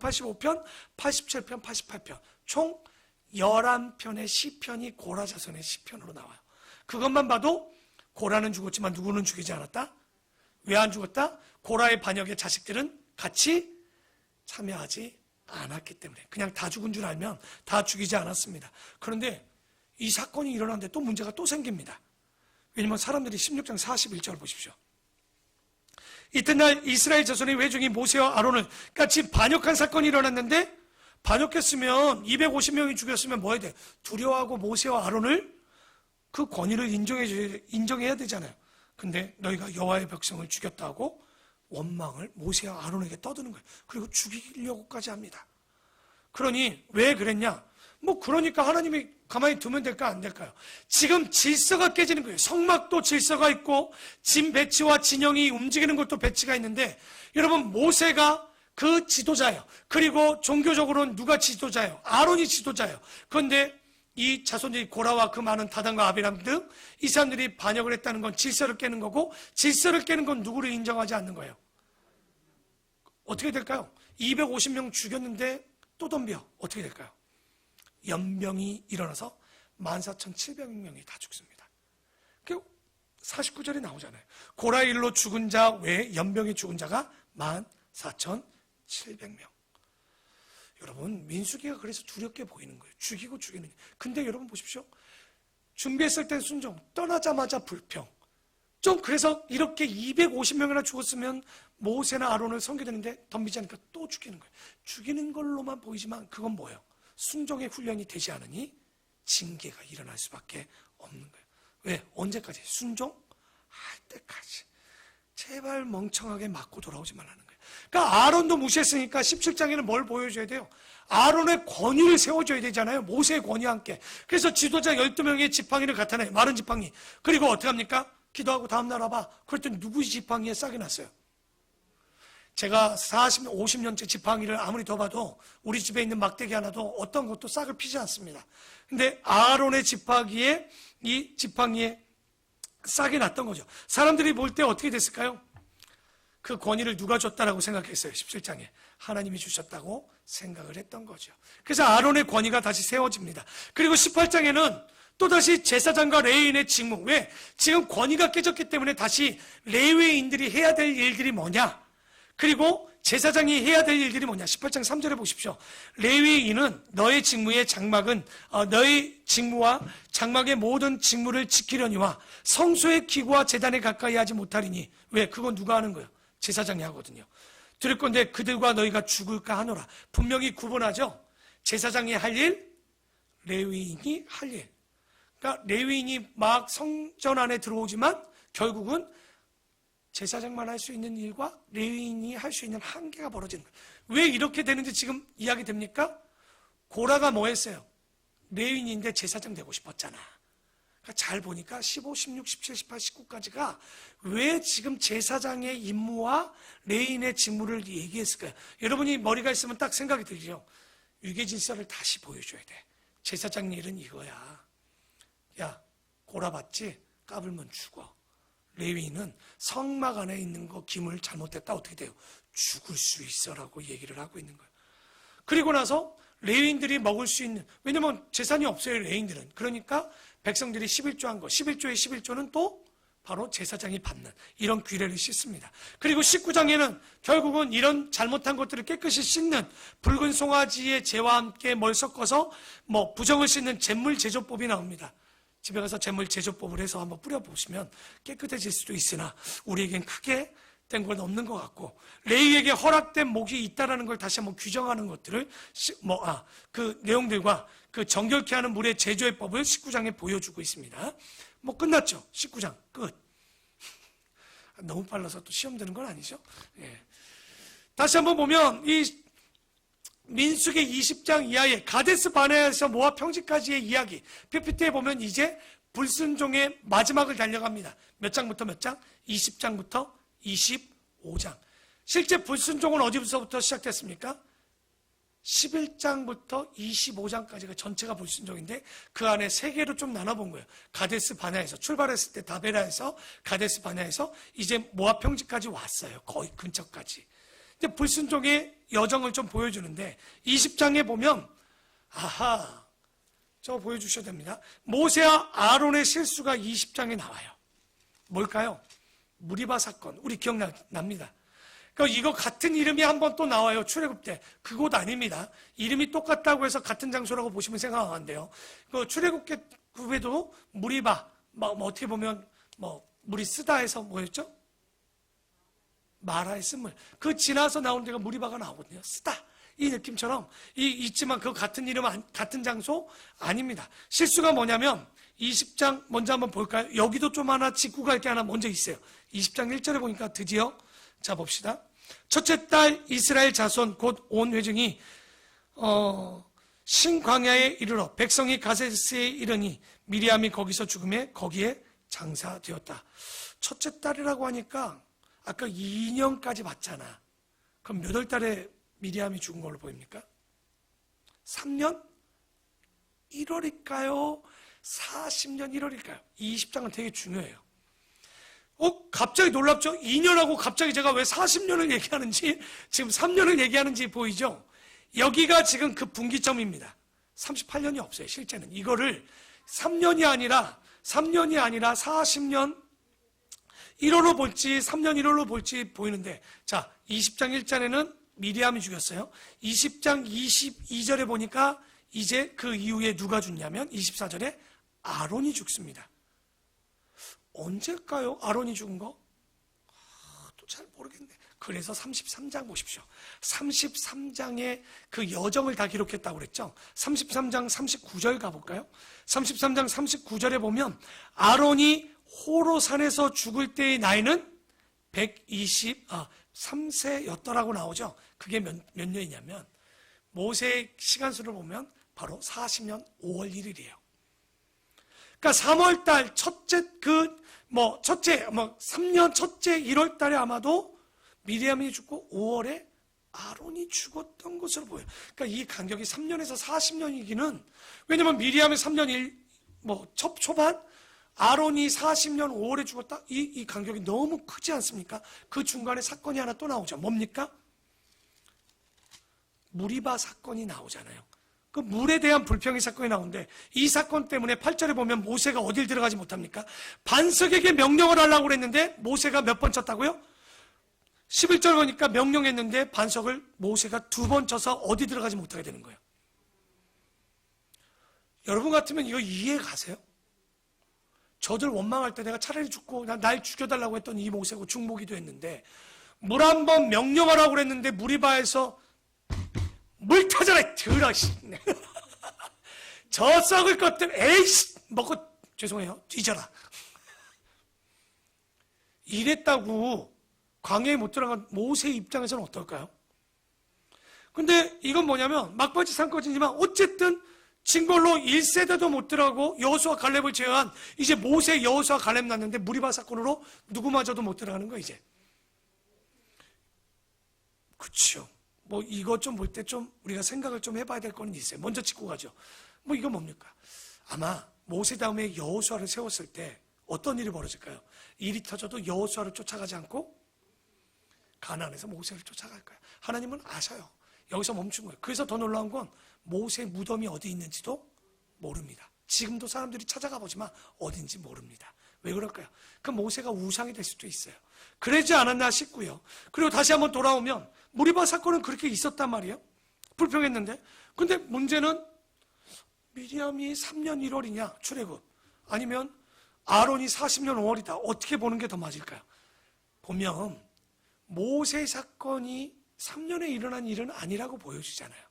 85편, 87편, 88편 총 11편의 시편이 고라 자손의 시편으로 나와요. 그것만 봐도 고라는 죽었지만 누구는 죽이지 않았다? 왜 안 죽었다? 고라의 반역의 자식들은 같이 참여하지 않았기 때문에 그냥 다 죽은 줄 알면 다 죽이지 않았습니다. 그런데 이 사건이 일어났는데 또 문제가 또 생깁니다. 왜냐하면 사람들이 16장 41절 보십시오. 이튿날 이스라엘 자손의 회중이 모세와 아론을 같이 반역한 사건이 일어났는데 반역했으면 250명이 죽였으면 뭐 해야 돼? 두려워하고 모세와 아론을 그 권위를 인정해야 되잖아요. 근데 너희가 여호와의 백성을 죽였다고 원망을 모세와 아론에게 떠드는 거예요. 그리고 죽이려고까지 합니다. 그러니 왜 그랬냐? 뭐 그러니까 하나님이 가만히 두면 될까 안 될까요? 지금 질서가 깨지는 거예요. 성막도 질서가 있고 진 배치와 진영이 움직이는 것도 배치가 있는데, 여러분 모세가 그 지도자예요. 그리고 종교적으로는 누가 지도자예요? 아론이 지도자예요. 그런데 이 자손들이 고라와 그 많은 다단과 아비람 등 이 사람들이 반역을 했다는 건 질서를 깨는 거고, 질서를 깨는 건 누구를 인정하지 않는 거예요? 어떻게 될까요? 250명 죽였는데 또 덤벼. 어떻게 될까요? 연병이 일어나서 14,700명이 다 죽습니다. 49절에 나오잖아요. 고라 일로 죽은 자 외에 연병이 죽은 자가 14,700명. 여러분, 민수기가 그래서 두렵게 보이는 거예요. 죽이고 죽이는. 근데 여러분 보십시오. 준비했을 땐 순종, 떠나자마자 불평. 좀 그래서 이렇게 250명이나 죽었으면 모세나 아론을 섬겨드는데 덤비지 않으니까 또 죽이는 거예요. 죽이는 걸로만 보이지만 그건 뭐예요? 순종의 훈련이 되지 않으니 징계가 일어날 수밖에 없는 거예요. 왜? 언제까지? 순종할 때까지. 제발 멍청하게 맞고 돌아오지 말라는 거예요. 그러니까 아론도 무시했으니까 17장에는 뭘 보여줘야 돼요? 아론의 권위를 세워줘야 되잖아요. 모세의 권위와 함께. 그래서 지도자 12명의 지팡이를 갖다놔요. 마른 지팡이. 그리고 어떻게 합니까? 기도하고 다음날 와봐. 그랬더니 누구 지팡이에 싹이 났어요? 제가 50년째 지팡이를 아무리 더 봐도 우리 집에 있는 막대기 하나도 어떤 것도 싹을 피지 않습니다. 근데 아론의 지팡이에 이 지팡이에 싹이 났던 거죠. 사람들이 볼 때 어떻게 됐을까요? 그 권위를 누가 줬다라고 생각했어요. 17장에 하나님이 주셨다고 생각을 했던 거죠. 그래서 아론의 권위가 다시 세워집니다. 그리고 18장에는 또다시 제사장과 레위인의 직무. 왜? 지금 권위가 깨졌기 때문에 다시 레위인들이 해야 될 일들이 뭐냐? 그리고 제사장이 해야 될 일들이 뭐냐? 18장 3절에 보십시오. 레위인은 너의 직무의 장막은 너의 직무와 장막의 모든 직무를 지키려니와 성소의 기구와 제단에 가까이 하지 못하리니. 왜? 그건 누가 하는 거예요? 제사장이 하거든요. 들을 건데 그들과 너희가 죽을까 하노라. 분명히 구분하죠. 제사장이 할 일, 레위인이 할 일. 그러니까 레위인이 막 성전 안에 들어오지만 결국은 제사장만 할 수 있는 일과 레위인이 할 수 있는 한계가 벌어지는 거예요. 왜 이렇게 되는지 지금 이야기 됩니까? 고라가 뭐 했어요? 레위인인데 제사장 되고 싶었잖아. 그러니까 잘 보니까 15, 16, 17, 18, 19까지가 왜 지금 제사장의 임무와 레위인의 직무를 얘기했을까요? 여러분이 머리가 있으면 딱 생각이 들죠. 유계질서를 다시 보여줘야 돼. 제사장 일은 이거야. 야, 고라 봤지? 까불면 죽어. 레위인은 성막 안에 있는 거 기물 잘못했다 어떻게 돼요? 죽을 수 있어라고 얘기를 하고 있는 거예요. 그리고 나서 레위인들이 먹을 수 있는, 왜냐면 재산이 없어요, 레위인들은. 그러니까 백성들이 11조 한 거, 11조의 11조는 또 바로 제사장이 받는 이런 규례를 씻습니다. 그리고 19장에는 결국은 이런 잘못한 것들을 깨끗이 씻는 붉은 송아지의 재와 함께 뭘 섞어서 부정을 씻는 잿물 제조법이 나옵니다. 집에 가서 잿물 제조법을 해서 한번 뿌려보시면 깨끗해질 수도 있으나 우리에겐 크게 된 건 없는 것 같고, 레위에게 허락된 목이 있다라는 걸 다시 한번 규정하는 것들을 그 내용들과 그 정결케 하는 물의 제조의 법을 19장에 보여주고 있습니다. 끝났죠. 19장 끝. 너무 빨라서 또 시험 되는 건 아니죠. 예. 다시 한번 보면 이 민수기 20장 이하의 가데스 바네아에서 모압 평지까지의 이야기, PPT에 보면 이제 불순종의 마지막을 달려갑니다. 몇 장부터 몇 장? 20장부터 25장. 실제 불순종은 어디서부터 시작됐습니까? 11장부터 25장까지가 전체가 불순종인데 그 안에 세 개로 좀 나눠본 거예요. 가데스 바네아에서 출발했을 때 다베라에서 가데스 바네아에서 이제 모압 평지까지 왔어요. 거의 근처까지. 근데 불순종의 여정을 좀 보여주는데 20장에 보면 저거 보여주셔야 됩니다. 모세와 아론의 실수가 20장에 나와요. 뭘까요? 무리바 사건. 우리 기억납니다. 그러니까 이거 같은 이름이 한 번 또 나와요. 출애굽 때. 그곳 아닙니다. 이름이 똑같다고 해서 같은 장소라고 보시면 생각 안 돼요. 그 출애굽에도 무리바, 어떻게 보면 물이 쓰다 해서 뭐였죠? 마라의 쓴물. 그 지나서 나오는 데가 무리바가 나오거든요. 쓰다. 이 느낌처럼 있지만 그 같은 이름, 같은 장소 아닙니다. 실수가 뭐냐면 20장 먼저 한번 볼까요? 여기도 좀 하나 짚고 갈 게 하나 먼저 있어요. 20장 1절에 보니까 드디어 자 봅시다. 첫째 딸 이스라엘 자손 곧 온 회중이 신광야에 이르러 백성이 가데스에 이르니 미리암이 거기서 죽음에 거기에 장사되었다. 첫째 딸이라고 하니까 아까 2년까지 봤잖아. 그럼 몇 월 달에 미리암이 죽은 걸로 보입니까? 3년? 1월일까요? 40년 1월일까요? 이 20장은 되게 중요해요. 갑자기 놀랍죠? 2년하고 갑자기 제가 왜 40년을 얘기하는지, 지금 3년을 얘기하는지 보이죠? 여기가 지금 그 분기점입니다. 38년이 없어요, 실제는. 이거를 3년이 아니라 40년 1월로 볼지 3년 1월로 볼지 보이는데, 자, 20장 1절에는 미리암이 죽였어요. 20장 22절에 보니까 이제 그 이후에 누가 죽냐면 24절에 아론이 죽습니다. 언제일까요? 아론이 죽은 거? 또 잘 모르겠네. 그래서 33장 보십시오. 33장의 그 여정을 다 기록했다고 그랬죠. 33장 39절 가볼까요? 33장 39절에 보면 아론이 호로산에서 죽을 때의 나이는 123세였더라고 나오죠. 그게 몇 년이냐면 모세의 시간수를 보면 바로 40년 5월 1일이에요. 그러니까 3월달 첫째 3년 첫째 1월 달에 아마도 미리암이 죽고 5월에 아론이 죽었던 것으로 보여요. 그러니까 이 간격이 3년에서 40년이기는, 왜냐면 미리암이 3년 초반, 아론이 40년 5월에 죽었다? 이 간격이 너무 크지 않습니까? 그 중간에 사건이 하나 또 나오죠. 뭡니까? 무리바 사건이 나오잖아요. 그 물에 대한 불평의 사건이 나오는데, 이 사건 때문에 8절에 보면 모세가 어딜 들어가지 못합니까? 반석에게 명령을 하려고 그랬는데 모세가 몇 번 쳤다고요? 11절 보니까 명령했는데 반석을 모세가 2번 쳐서 어디 들어가지 못하게 되는 거예요. 여러분 같으면 이거 이해 가세요? 저들 원망할 때 내가 차라리 죽고 날 죽여달라고 했던 이 모세고 죽먹이도 했는데, 물 한 번 명령하라고 그랬는데 무리바에서 물 타잖아, 들어, 씨. 저 썩을 것들, 에이씨, 먹고, 죄송해요, 뒤져라. 이랬다고 광야에 못 들어간 모세 입장에서는 어떨까요? 근데 이건 뭐냐면, 막바지 산거지지만, 어쨌든, 징벌로 1세대도 못 들어가고, 여호수아 갈렙을 제외한, 이제 모세, 여호수아 갈렙 났는데, 무리바 사건으로 누구마저도 못 들어가는 거예요, 이제. 그쵸. 이것 좀 볼 때 좀 우리가 생각을 좀 해봐야 될 거는 있어요. 먼저 짚고 가죠. 이거 뭡니까? 아마 모세 다음에 여호수아를 세웠을 때 어떤 일이 벌어질까요? 일이 터져도 여호수아를 쫓아가지 않고 가나안에서 모세를 쫓아갈 거예요. 하나님은 아셔요. 여기서 멈춘 거예요. 그래서 더 놀라운 건 모세 무덤이 어디 있는지도 모릅니다. 지금도 사람들이 찾아가 보지만 어딘지 모릅니다. 왜 그럴까요? 그 모세가 우상이 될 수도 있어요. 그러지 않았나 싶고요. 그리고 다시 한번 돌아오면 무리바 사건은 그렇게 있었단 말이에요. 불평했는데. 근데 문제는 미리암이 3년 1월이냐 출애굽, 아니면 아론이 40년 5월이다. 어떻게 보는 게 더 맞을까요? 보면 모세 사건이 3년에 일어난 일은 아니라고 보여주잖아요.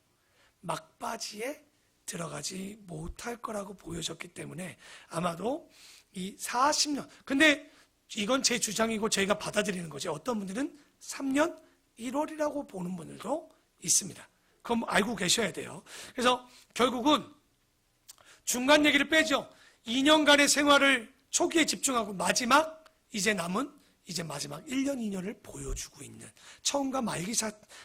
막바지에 들어가지 못할 거라고 보여졌기 때문에 아마도 이 40년, 근데 이건 제 주장이고 저희가 받아들이는 거죠. 어떤 분들은 3년 1월이라고 보는 분들도 있습니다. 그건 알고 계셔야 돼요. 그래서 결국은 중간 얘기를 빼죠. 2년간의 생활을 초기에 집중하고 마지막 마지막 1년 2년을 보여주고 있는, 처음과 말기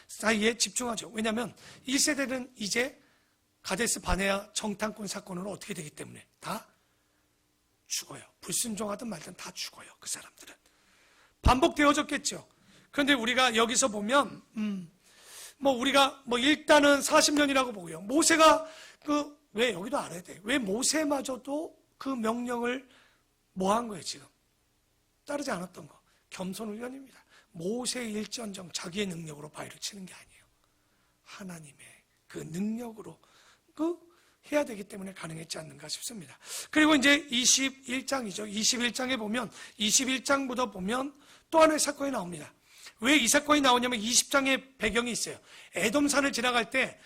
사이에 집중하죠. 왜냐하면 1세대는 이제 가데스 바네아 정탐꾼 사건으로 어떻게 되기 때문에 다 죽어요. 불순종하든 말든 다 죽어요. 그 사람들은 반복되어졌겠죠. 그런데 우리가 여기서 보면 우리가 일단은 40년이라고 보고요. 모세가 왜 여기도 알아야 돼. 왜 모세마저도 그 명령을 한 거예요, 지금? 따르지 않았던 거. 겸손훈련입니다. 모세의 일전정 자기의 능력으로 바위를 치는 게 아니에요. 하나님의 그 능력으로 해야 되기 때문에 가능했지 않는가 싶습니다. 그리고 이제 21장이죠. 21장에 보면, 21장부터 보면 또 하나의 사건이 나옵니다. 왜 이 사건이 나오냐면 20장에 배경이 있어요. 에돔산을 지나갈 때,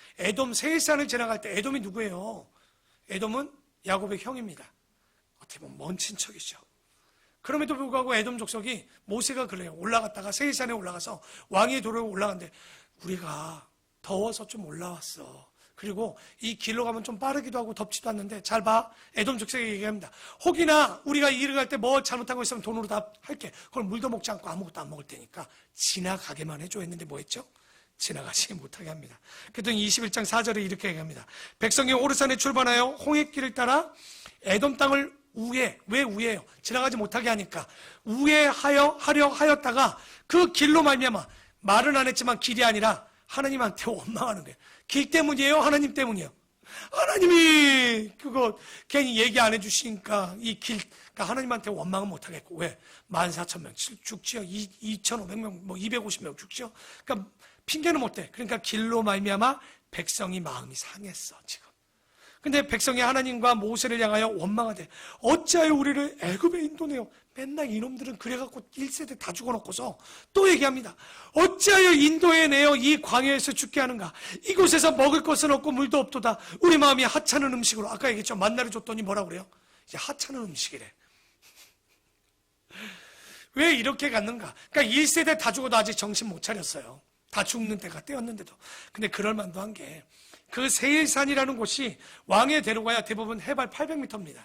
세일산을 지나갈 때, 에돔이 누구예요? 에돔은 야곱의 형입니다. 어떻게 보면 먼 친척이죠. 그럼에도 불구하고 에돔 족속이 모세가 그래요. 올라갔다가 세일산에 올라가서 왕의 도로에 올라갔는데, 우리가 더워서 좀 올라왔어. 그리고 이 길로 가면 좀 빠르기도 하고 덥지도 않는데 잘 봐. 에돔 족속에게 얘기합니다. 혹이나 우리가 이 일을 갈 때 뭐 잘못한 거 있으면 돈으로 다 할게. 그걸 물도 먹지 않고 아무것도 안 먹을 테니까 지나가게만 해줘 했는데 뭐 했죠? 지나가지 못하게 합니다. 그랬더니 21장 4절에 이렇게 얘기합니다. 백성이 호르산에 출발하여 홍해길을 따라 에돔 땅을 왜 우회해요? 지나가지 못하게 하니까 하려 하였다가 그 길로 말미암아 말은 안 했지만 길이 아니라 하나님한테 원망하는 거예요. 길 때문이에요? 하나님 때문이에요? 하나님이 그거 괜히 얘기 안 해주시니까 이 길, 그러니까 하나님한테 원망은 못하겠고, 왜? 14,000명 죽지요. 2,500명, 뭐 250명 죽지요. 그러니까 핑계는 못 대. 그러니까 길로 말미암아 백성이 마음이 상했어, 지금. 근데 백성이 하나님과 모세를 향하여 원망하되 어찌하여 우리를 애굽에 인도내요. 맨날 이놈들은 그래갖고 1세대 다 죽어놓고서 또 얘기합니다. 어찌하여 인도에 내어 이 광야에서 죽게 하는가. 이곳에서 먹을 것은 없고 물도 없도다. 우리 마음이 하찮은 음식으로, 아까 얘기했죠. 만나를 줬더니 뭐라고 그래요? 이제 하찮은 음식이래. 왜 이렇게 갔는가? 그러니까 1세대 다 죽어도 아직 정신 못 차렸어요. 다 죽는 때가 때였는데도. 근데 그럴 만도 한 게 그 세일산이라는 곳이 왕의 대로가야 대부분 해발 800m입니다.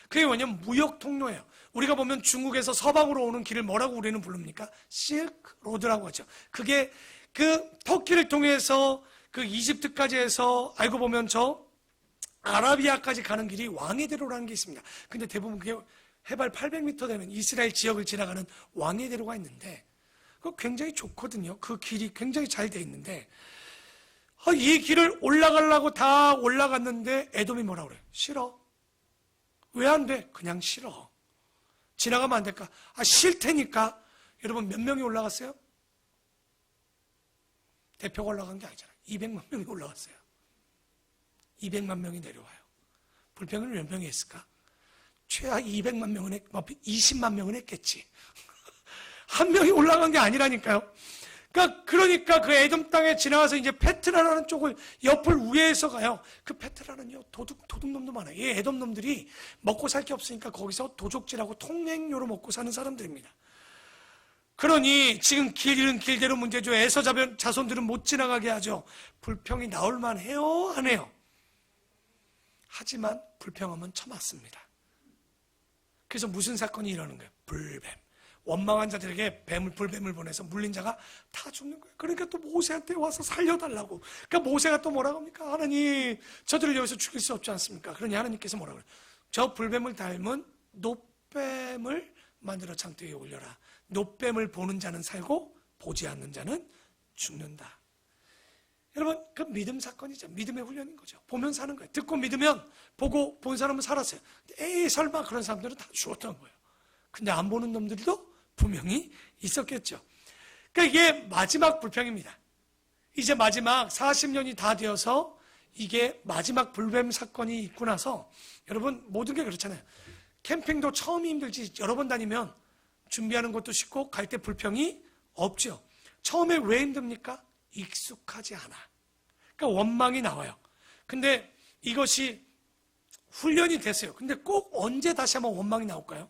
그게 왜냐면 무역 통로예요. 우리가 보면 중국에서 서방으로 오는 길을 뭐라고 우리는 부릅니까? 실크 로드라고 하죠. 그게 그 터키를 통해서 그 이집트까지 해서 알고 보면 저 아라비아까지 가는 길이 왕의 대로라는 게 있습니다. 근데 대부분 그게 해발 800m 되는 이스라엘 지역을 지나가는 왕의 대로가 있는데 그거 굉장히 좋거든요. 그 길이 굉장히 잘 돼 있는데 이 길을 올라가려고 다 올라갔는데 에돔이 뭐라 그래요? 싫어. 왜 안 돼? 그냥 싫어. 지나가면 안 될까? 싫테니까. 여러분 몇 명이 올라갔어요? 대표가 올라간 게 아니잖아요. 200만 명이 올라갔어요. 200만 명이 내려와요. 불평을 몇 명이 했을까? 최하 200만 명은 20만 명은 했겠지. 한 명이 올라간 게 아니라니까요. 그러니까 그 에돔 땅에 지나가서 이제 페트라라는 쪽을 옆을 우회해서 가요. 그 페트라는요, 도둑놈도 많아요. 이 에돔 놈들이 먹고 살 게 없으니까 거기서 도적질하고 통행료로 먹고 사는 사람들입니다. 그러니 지금 길은 길대로 문제죠. 에서 자손들은 못 지나가게 하죠. 불평이 나올 만해요? 안 해요? 하지만 불평하면 처맞습니다. 그래서 무슨 사건이 일어나는 거예요? 불뱀. 원망한 자들에게 불뱀을 보내서 물린 자가 다 죽는 거예요. 그러니까 또 모세한테 와서 살려달라고. 그러니까 모세가 또 뭐라고 합니까? 하나님, 저들을 여기서 죽일 수 없지 않습니까? 그러니 하나님께서 뭐라고 그래요? 저 불뱀을 닮은 놋뱀을 만들어 창대 위에 올려라. 놋뱀을 보는 자는 살고 보지 않는 자는 죽는다. 여러분, 그 믿음 사건이죠. 믿음의 훈련인 거죠. 보면 사는 거예요. 듣고 믿으면 보고 본 사람은 살았어요. 에이, 설마 그런 사람들은 다 죽었던 거예요. 근데 안 보는 놈들도 분명히 있었겠죠. 그러니까 이게 마지막 불평입니다. 이제 마지막 40년이 다 되어서 이게 마지막 불뱀 사건이 있고 나서 여러분 모든 게 그렇잖아요. 캠핑도 처음이 힘들지 여러 번 다니면 준비하는 것도 쉽고 갈 때 불평이 없죠. 처음에 왜 힘듭니까? 익숙하지 않아. 그러니까 원망이 나와요. 근데 이것이 훈련이 됐어요. 근데 꼭 언제 다시 한번 원망이 나올까요?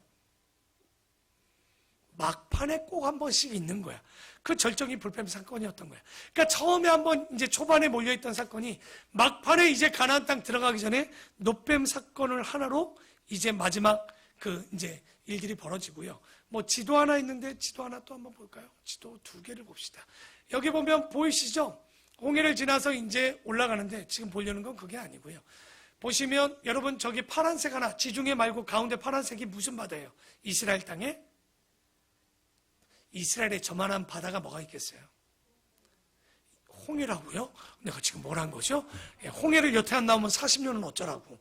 막판에 꼭 한 번씩 있는 거야. 그 절정이 불뱀 사건이었던 거야. 그러니까 처음에 한번 이제 초반에 몰려있던 사건이 막판에 이제 가나안 땅 들어가기 전에 놋뱀 사건을 하나로 이제 마지막 그 이제 일들이 벌어지고요. 뭐 지도 하나 있는데 지도 하나 또 한번 볼까요? 지도 2개를 봅시다. 여기 보면 보이시죠? 홍해를 지나서 이제 올라가는데 지금 보려는 건 그게 아니고요. 보시면 여러분 저기 파란색 하나, 지중해 말고 가운데 파란색이 무슨 바다예요? 이스라엘 땅에 이스라엘에 저만한 바다가 뭐가 있겠어요? 홍해라고요? 내가 지금 뭘 한 거죠? 홍해를 여태 안 나오면 40년은 어쩌라고.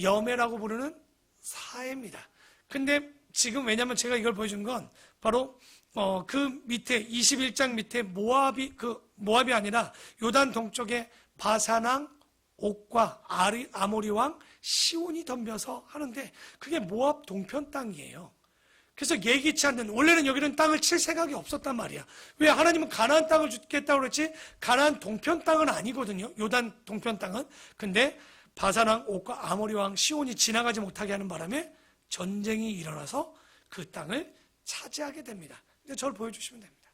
여매라고 부르는 사해입니다. 근데 지금 왜냐면 제가 이걸 보여준 건 바로 그 밑에 21장 밑에 모압이 아니라 요단 동쪽에 바사랑 옥과 아모리 왕 시온이 덤벼서 하는데 그게 모압 동편 땅이에요. 그래서 예기치 않는, 원래는 여기는 땅을 칠 생각이 없었단 말이야. 왜? 하나님은 가나안 땅을 주겠다고 그랬지 가나안 동편 땅은 아니거든요. 요단 동편 땅은. 근데 바사랑 옥과 아모리 왕 시온이 지나가지 못하게 하는 바람에 전쟁이 일어나서 그 땅을 차지하게 됩니다. 근데 저를 보여주시면 됩니다.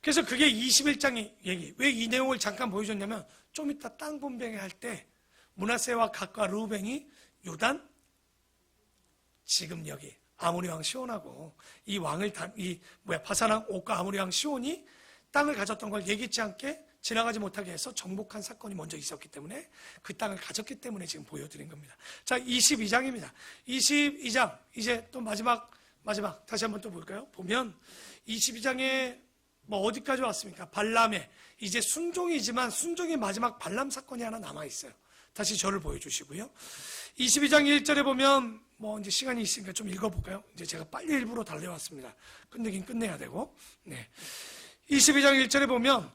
그래서 그게 21장의 얘기. 왜 이 내용을 잠깐 보여줬냐면 좀 이따 땅 분배회 할 때 므낫세와 갓과 르우벤이 요단, 지금 여기 아모리 왕 시온하고 이 왕을 바산 옥과 아모리 왕 시온이 땅을 가졌던 걸 예기치 않게 지나가지 못하게 해서 정복한 사건이 먼저 있었기 때문에 그 땅을 가졌기 때문에 지금 보여드린 겁니다. 자, 22장입니다. 22장 이제 또 마지막 다시 한번 또 볼까요? 보면 22장에 뭐 어디까지 왔습니까? 발람의 이제 순종이지만 순종의 마지막 발람 사건이 하나 남아 있어요. 다시 저를 보여주시고요. 22장 1절에 보면 뭐 이제 시간이 있으니까 좀 읽어볼까요? 이제 제가 빨리 일부러 달려왔습니다. 끝내긴 끝내야 되고. 네. 22장 1절에 보면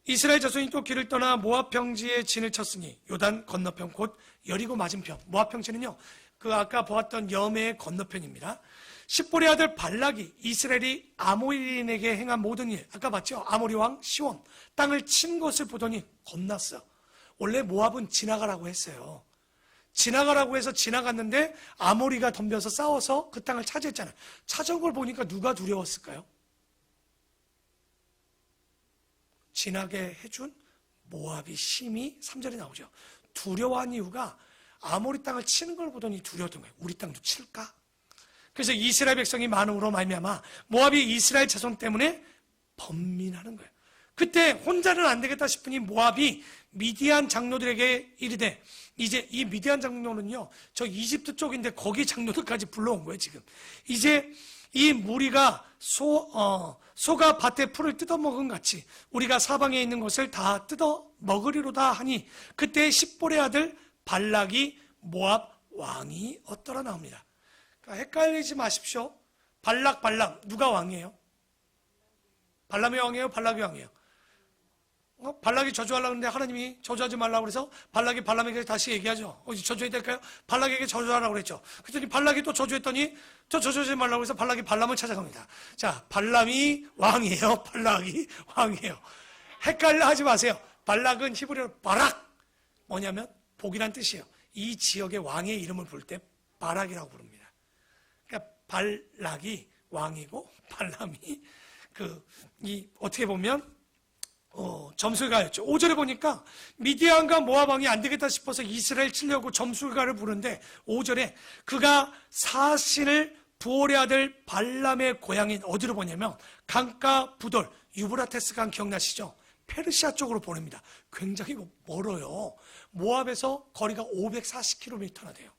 이스라엘 자손이 또 길을 떠나 모압 평지에 진을 쳤으니 요단 건너편 곧 여리고 맞은편. 모압 평지는요, 그 아까 보았던 여매의 건너편입니다. 십볼의 아들 발락이 이스라엘이 아모리인에게 행한 모든 일, 아까 봤죠? 아모리 왕 시온 땅을 친 것을 보더니 겁났어. 원래 모압은 지나가라고 했어요. 지나가라고 해서 지나갔는데 아모리가 덤벼서 싸워서 그 땅을 차지했잖아요. 찾아온 걸 보니까 누가 두려웠을까요? 지나게 해준 모압이 심히 3절에 나오죠. 두려워한 이유가 아모리 땅을 치는 걸 보더니 두려웠던 거예요. 우리 땅도 칠까? 그래서 이스라엘 백성이 많음으로 말미암아 모압이 이스라엘 자손 때문에 번민하는 거예요. 그때 혼자는 안 되겠다 싶으니 모압이 미디안 장로들에게 이르되, 이제 이 미디안 장로는요, 저 이집트 쪽인데 거기 장로들까지 불러온 거예요, 지금. 이제 이 무리가 소가 밭의 풀을 뜯어먹은 같이 우리가 사방에 있는 것을 다 뜯어먹으리로다 하니, 그때 십볼의 아들 발락이 모압 왕이 얻더라 나옵니다. 그러니까 헷갈리지 마십시오. 발람 누가 왕이에요? 발람이 왕이에요? 발락이 왕이에요? 발락이 저주하려고 하는데 하나님이 저주하지 말라고 그래서 발락이 발람에게 다시 얘기하죠. 저주해야 될까요? 발락에게 저주하라고 그랬죠. 그랬더니 발락이 또 저주했더니 저 저주하지 말라고 해서 발락이 발람을 찾아갑니다. 자, 발람이 왕이에요? 발락이 왕이에요? 헷갈려 하지 마세요. 발락은 히브리어로 바락, 뭐냐면 복이란 뜻이에요. 이 지역의 왕의 이름을 부를 때 바락이라고 부릅니다. 그러니까 발락이 왕이고 발람이 어떻게 보면 점술가였죠. 5절에 보니까 미디안과 모압 왕이 안 되겠다 싶어서 이스라엘 치려고 점술가를 부르는데 5절에 그가 사신을 부올의 아들 발람의 고향인 어디로 보냐면 강가 부돌 유브라테스 강 기억나시죠? 페르시아 쪽으로 보냅니다. 굉장히 멀어요. 모압에서 거리가 540km나 돼요.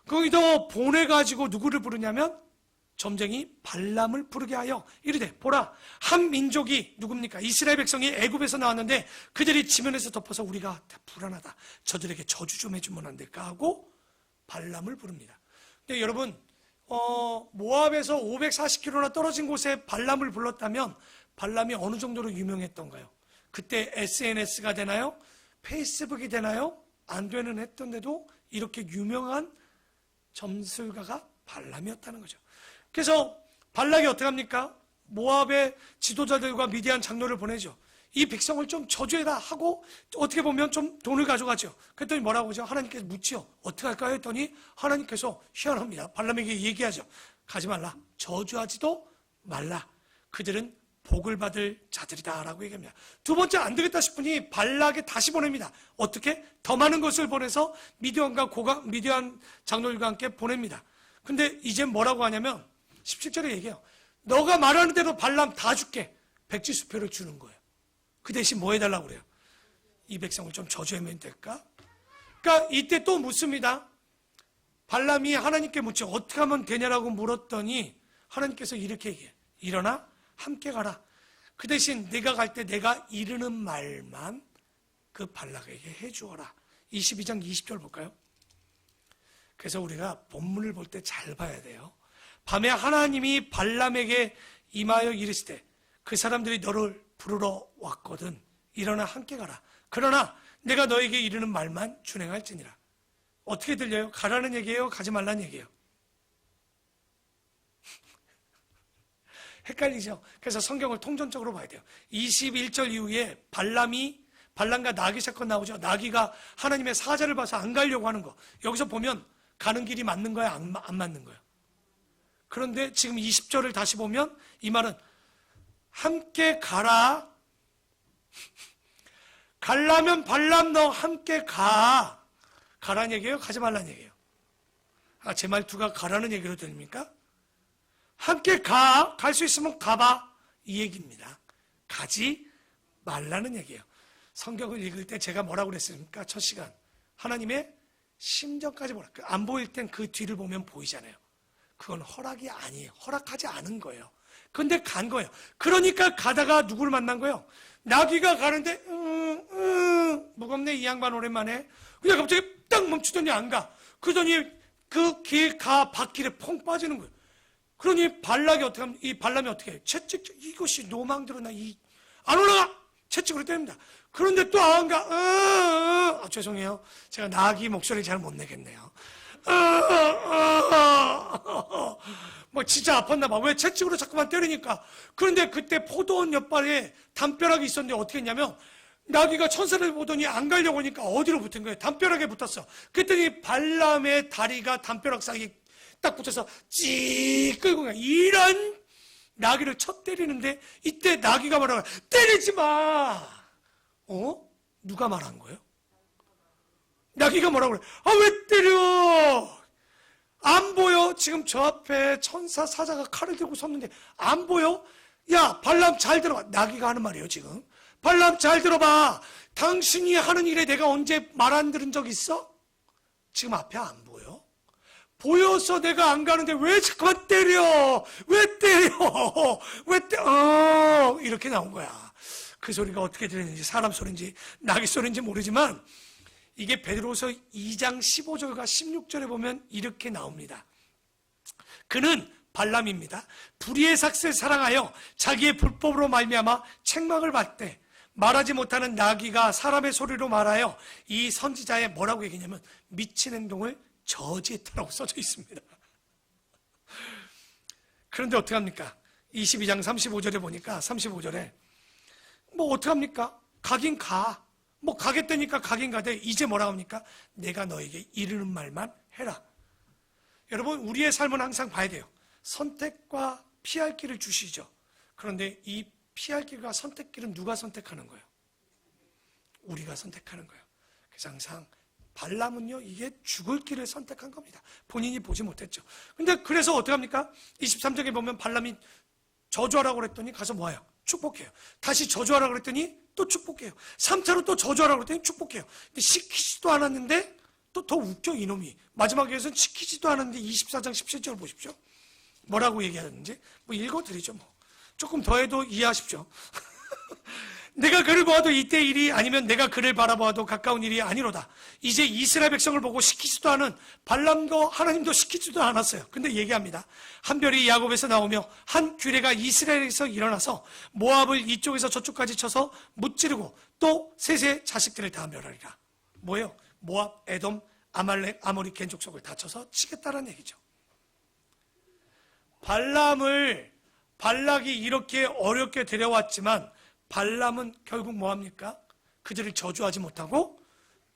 거기도 보내가지고 누구를 부르냐면 점쟁이 발람을 부르게 하여 이르되, 보라, 한 민족이 누굽니까? 이스라엘 백성이 애굽에서 나왔는데 그들이 지면에서 덮어서 우리가 불안하다. 저들에게 저주 좀 해주면 안 될까 하고 발람을 부릅니다. 근데 여러분, 모압에서 540km나 떨어진 곳에 발람을 불렀다면 발람이 어느 정도로 유명했던가요? 그때 SNS가 되나요? 페이스북이 되나요? 안 되는 했던데도 이렇게 유명한 점술가가 발람이었다는 거죠. 그래서 발락이 어떻게 합니까? 모압의 지도자들과 미디안 장로를 보내죠. 이 백성을 좀 저주해라 하고 어떻게 보면 좀 돈을 가져가죠. 그랬더니 뭐라고 하죠? 하나님께서 묻지요. 어떻게 할까요? 했더니 하나님께서 희한합니다. 발람에게 얘기하죠. 가지 말라. 저주하지도 말라. 그들은 복을 받을 자들이다 라고 얘기합니다. 두 번째 안 되겠다 싶으니 발락에 다시 보냅니다. 어떻게? 더 많은 것을 보내서 미디안 장로들과 함께 보냅니다. 근데 이제 뭐라고 하냐면 17절에 얘기해요. 너가 말하는 대로 발람 다 줄게. 백지수표를 주는 거예요. 그 대신 뭐 해달라고 그래요? 이 백성을 좀 저주하면 될까? 그러니까 이때 또 묻습니다. 발람이 하나님께 묻죠. 어떻게 하면 되냐라고 물었더니 하나님께서 이렇게 얘기해요. 일어나 함께 가라. 그 대신 네가 갈 때 내가 이르는 말만 그 발락에게 해주어라. 22장 20절 볼까요? 그래서 우리가 본문을 볼 때 잘 봐야 돼요. 밤에 하나님이 발람에게 임하여 이르시되 그 사람들이 너를 부르러 왔거든. 일어나 함께 가라. 그러나 내가 너에게 이르는 말만 준행할지니라. 어떻게 들려요? 가라는 얘기예요? 가지 말라는 얘기예요? 헷갈리죠? 그래서 성경을 통전적으로 봐야 돼요. 21절 이후에 발람과 나귀 사건 나오죠. 나귀가 하나님의 사자를 봐서 안 가려고 하는 거. 여기서 보면 가는 길이 맞는 거야? 안 맞는 거야? 그런데 지금 20절을 다시 보면 이 말은 함께 가라. 가려면 발람 너 함께 가. 가라는 얘기예요? 가지 말라는 얘기예요? 제 말투가 가라는 얘기로 들립니까? 함께 가. 갈 수 있으면 가봐. 이 얘기입니다. 가지 말라는 얘기예요. 성경을 읽을 때 제가 뭐라고 그랬습니까? 첫 시간. 하나님의 심정까지 보라. 안 보일 땐 그 뒤를 보면 보이잖아요. 그건 허락이 아니에요. 허락하지 않은 거예요. 근데 간 거예요. 그러니까 가다가 누구를 만난 거예요? 나귀가 가는데 무겁네 이 양반 오랜만에. 그냥 갑자기 딱 멈추더니 안 가. 그러더니 그 길 바퀴에 퐁 빠지는 거예요. 그러니 발람이 어떻게 해요? 채찍 이것이 노망대로 안 올라가. 채찍으로 때립니다. 그런데 또 안 가. 죄송해요. 제가 나귀 목소리 잘 못 내겠네요. 뭐 진짜 아팠나 봐. 왜 채찍으로 자꾸만 때리니까. 그런데 그때 포도원 옆발에 담벼락이 있었는데 어떻게 했냐면 나귀가 천사를 보더니 안 가려고 하니까 어디로 붙은 거예요? 담벼락에 붙었어. 그랬더니 발람의 다리가 담벼락 사이에 딱 붙어서 찌 끌고 가. 이런 나귀를 쳐 때리는데 이때 나귀가 말하고 때리지 마. 누가 말한 거예요? 나귀가 뭐라고 그래? 왜 때려? 안 보여? 지금 저 앞에 천사 사자가 칼을 들고 섰는데 안 보여? 야, 발람 잘 들어봐. 나귀가 하는 말이에요, 지금. 발람 잘 들어봐. 당신이 하는 일에 내가 언제 말 안 들은 적 있어? 지금 앞에 안 보여? 보여서 내가 안 가는데 왜 자꾸만 때려? 왜 때려? 이렇게 나온 거야. 그 소리가 어떻게 들리는지, 사람 소리인지 나귀 소리인지 모르지만 이게 베드로서 2장 15절과 16절에 보면 이렇게 나옵니다. 그는 발람입니다. 불의의 삭슬 사랑하여 자기의 불법으로 말미암아 책망을 받되 말하지 못하는 나귀가 사람의 소리로 말하여 이 선지자의 뭐라고 얘기냐면 미친 행동을 저지했다라고 써져 있습니다. 그런데 어떻게 합니까? 22장 35절에 보니까 35절에 뭐 어떻게 합니까? 가긴 가. 뭐 가겠다니까 가긴 가되 이제 뭐라고 합니까? 내가 너에게 이르는 말만 해라. 여러분 우리의 삶은 항상 봐야 돼요. 선택과 피할 길을 주시죠. 그런데 이 피할 길과 선택길은 누가 선택하는 거예요? 우리가 선택하는 거예요. 그래서 항상 발람은요 이게 죽을 길을 선택한 겁니다. 본인이 보지 못했죠. 근데 그래서 어떻게 합니까? 23절에 보면 발람이 저주하라고 그랬더니 가서 뭐해요? 축복해요. 다시 저주하라고 그랬더니 또 축복해요. 3차로 또 저주하라고 그랬더니 축복해요. 근데 시키지도 않았는데 또 더 웃겨 이놈이. 마지막에서는 시키지도 않았는데 24장 17절 보십시오. 뭐라고 얘기하는지 뭐 읽어드리죠. 뭐 조금 더해도 이해하십시오. 내가 그를 보아도 이때 일이 아니면 내가 그를 바라보아도 가까운 일이 아니로다. 이제 이스라엘 백성을 보고 시키지도 않은 발람도 하나님도 시키지도 않았어요. 근데 얘기합니다. 한 별이 야곱에서 나오며 한 규례가 이스라엘에서 일어나서 모압을 이쪽에서 저쪽까지 쳐서 무찌르고 또 셋의 자식들을 다 멸하리라. 뭐예요? 모압, 에돔, 아말렉, 아모리 겐족속을 다 쳐서 치겠다라는 얘기죠. 발락이 이렇게 어렵게 데려왔지만 발람은 결국 뭐합니까? 그들을 저주하지 못하고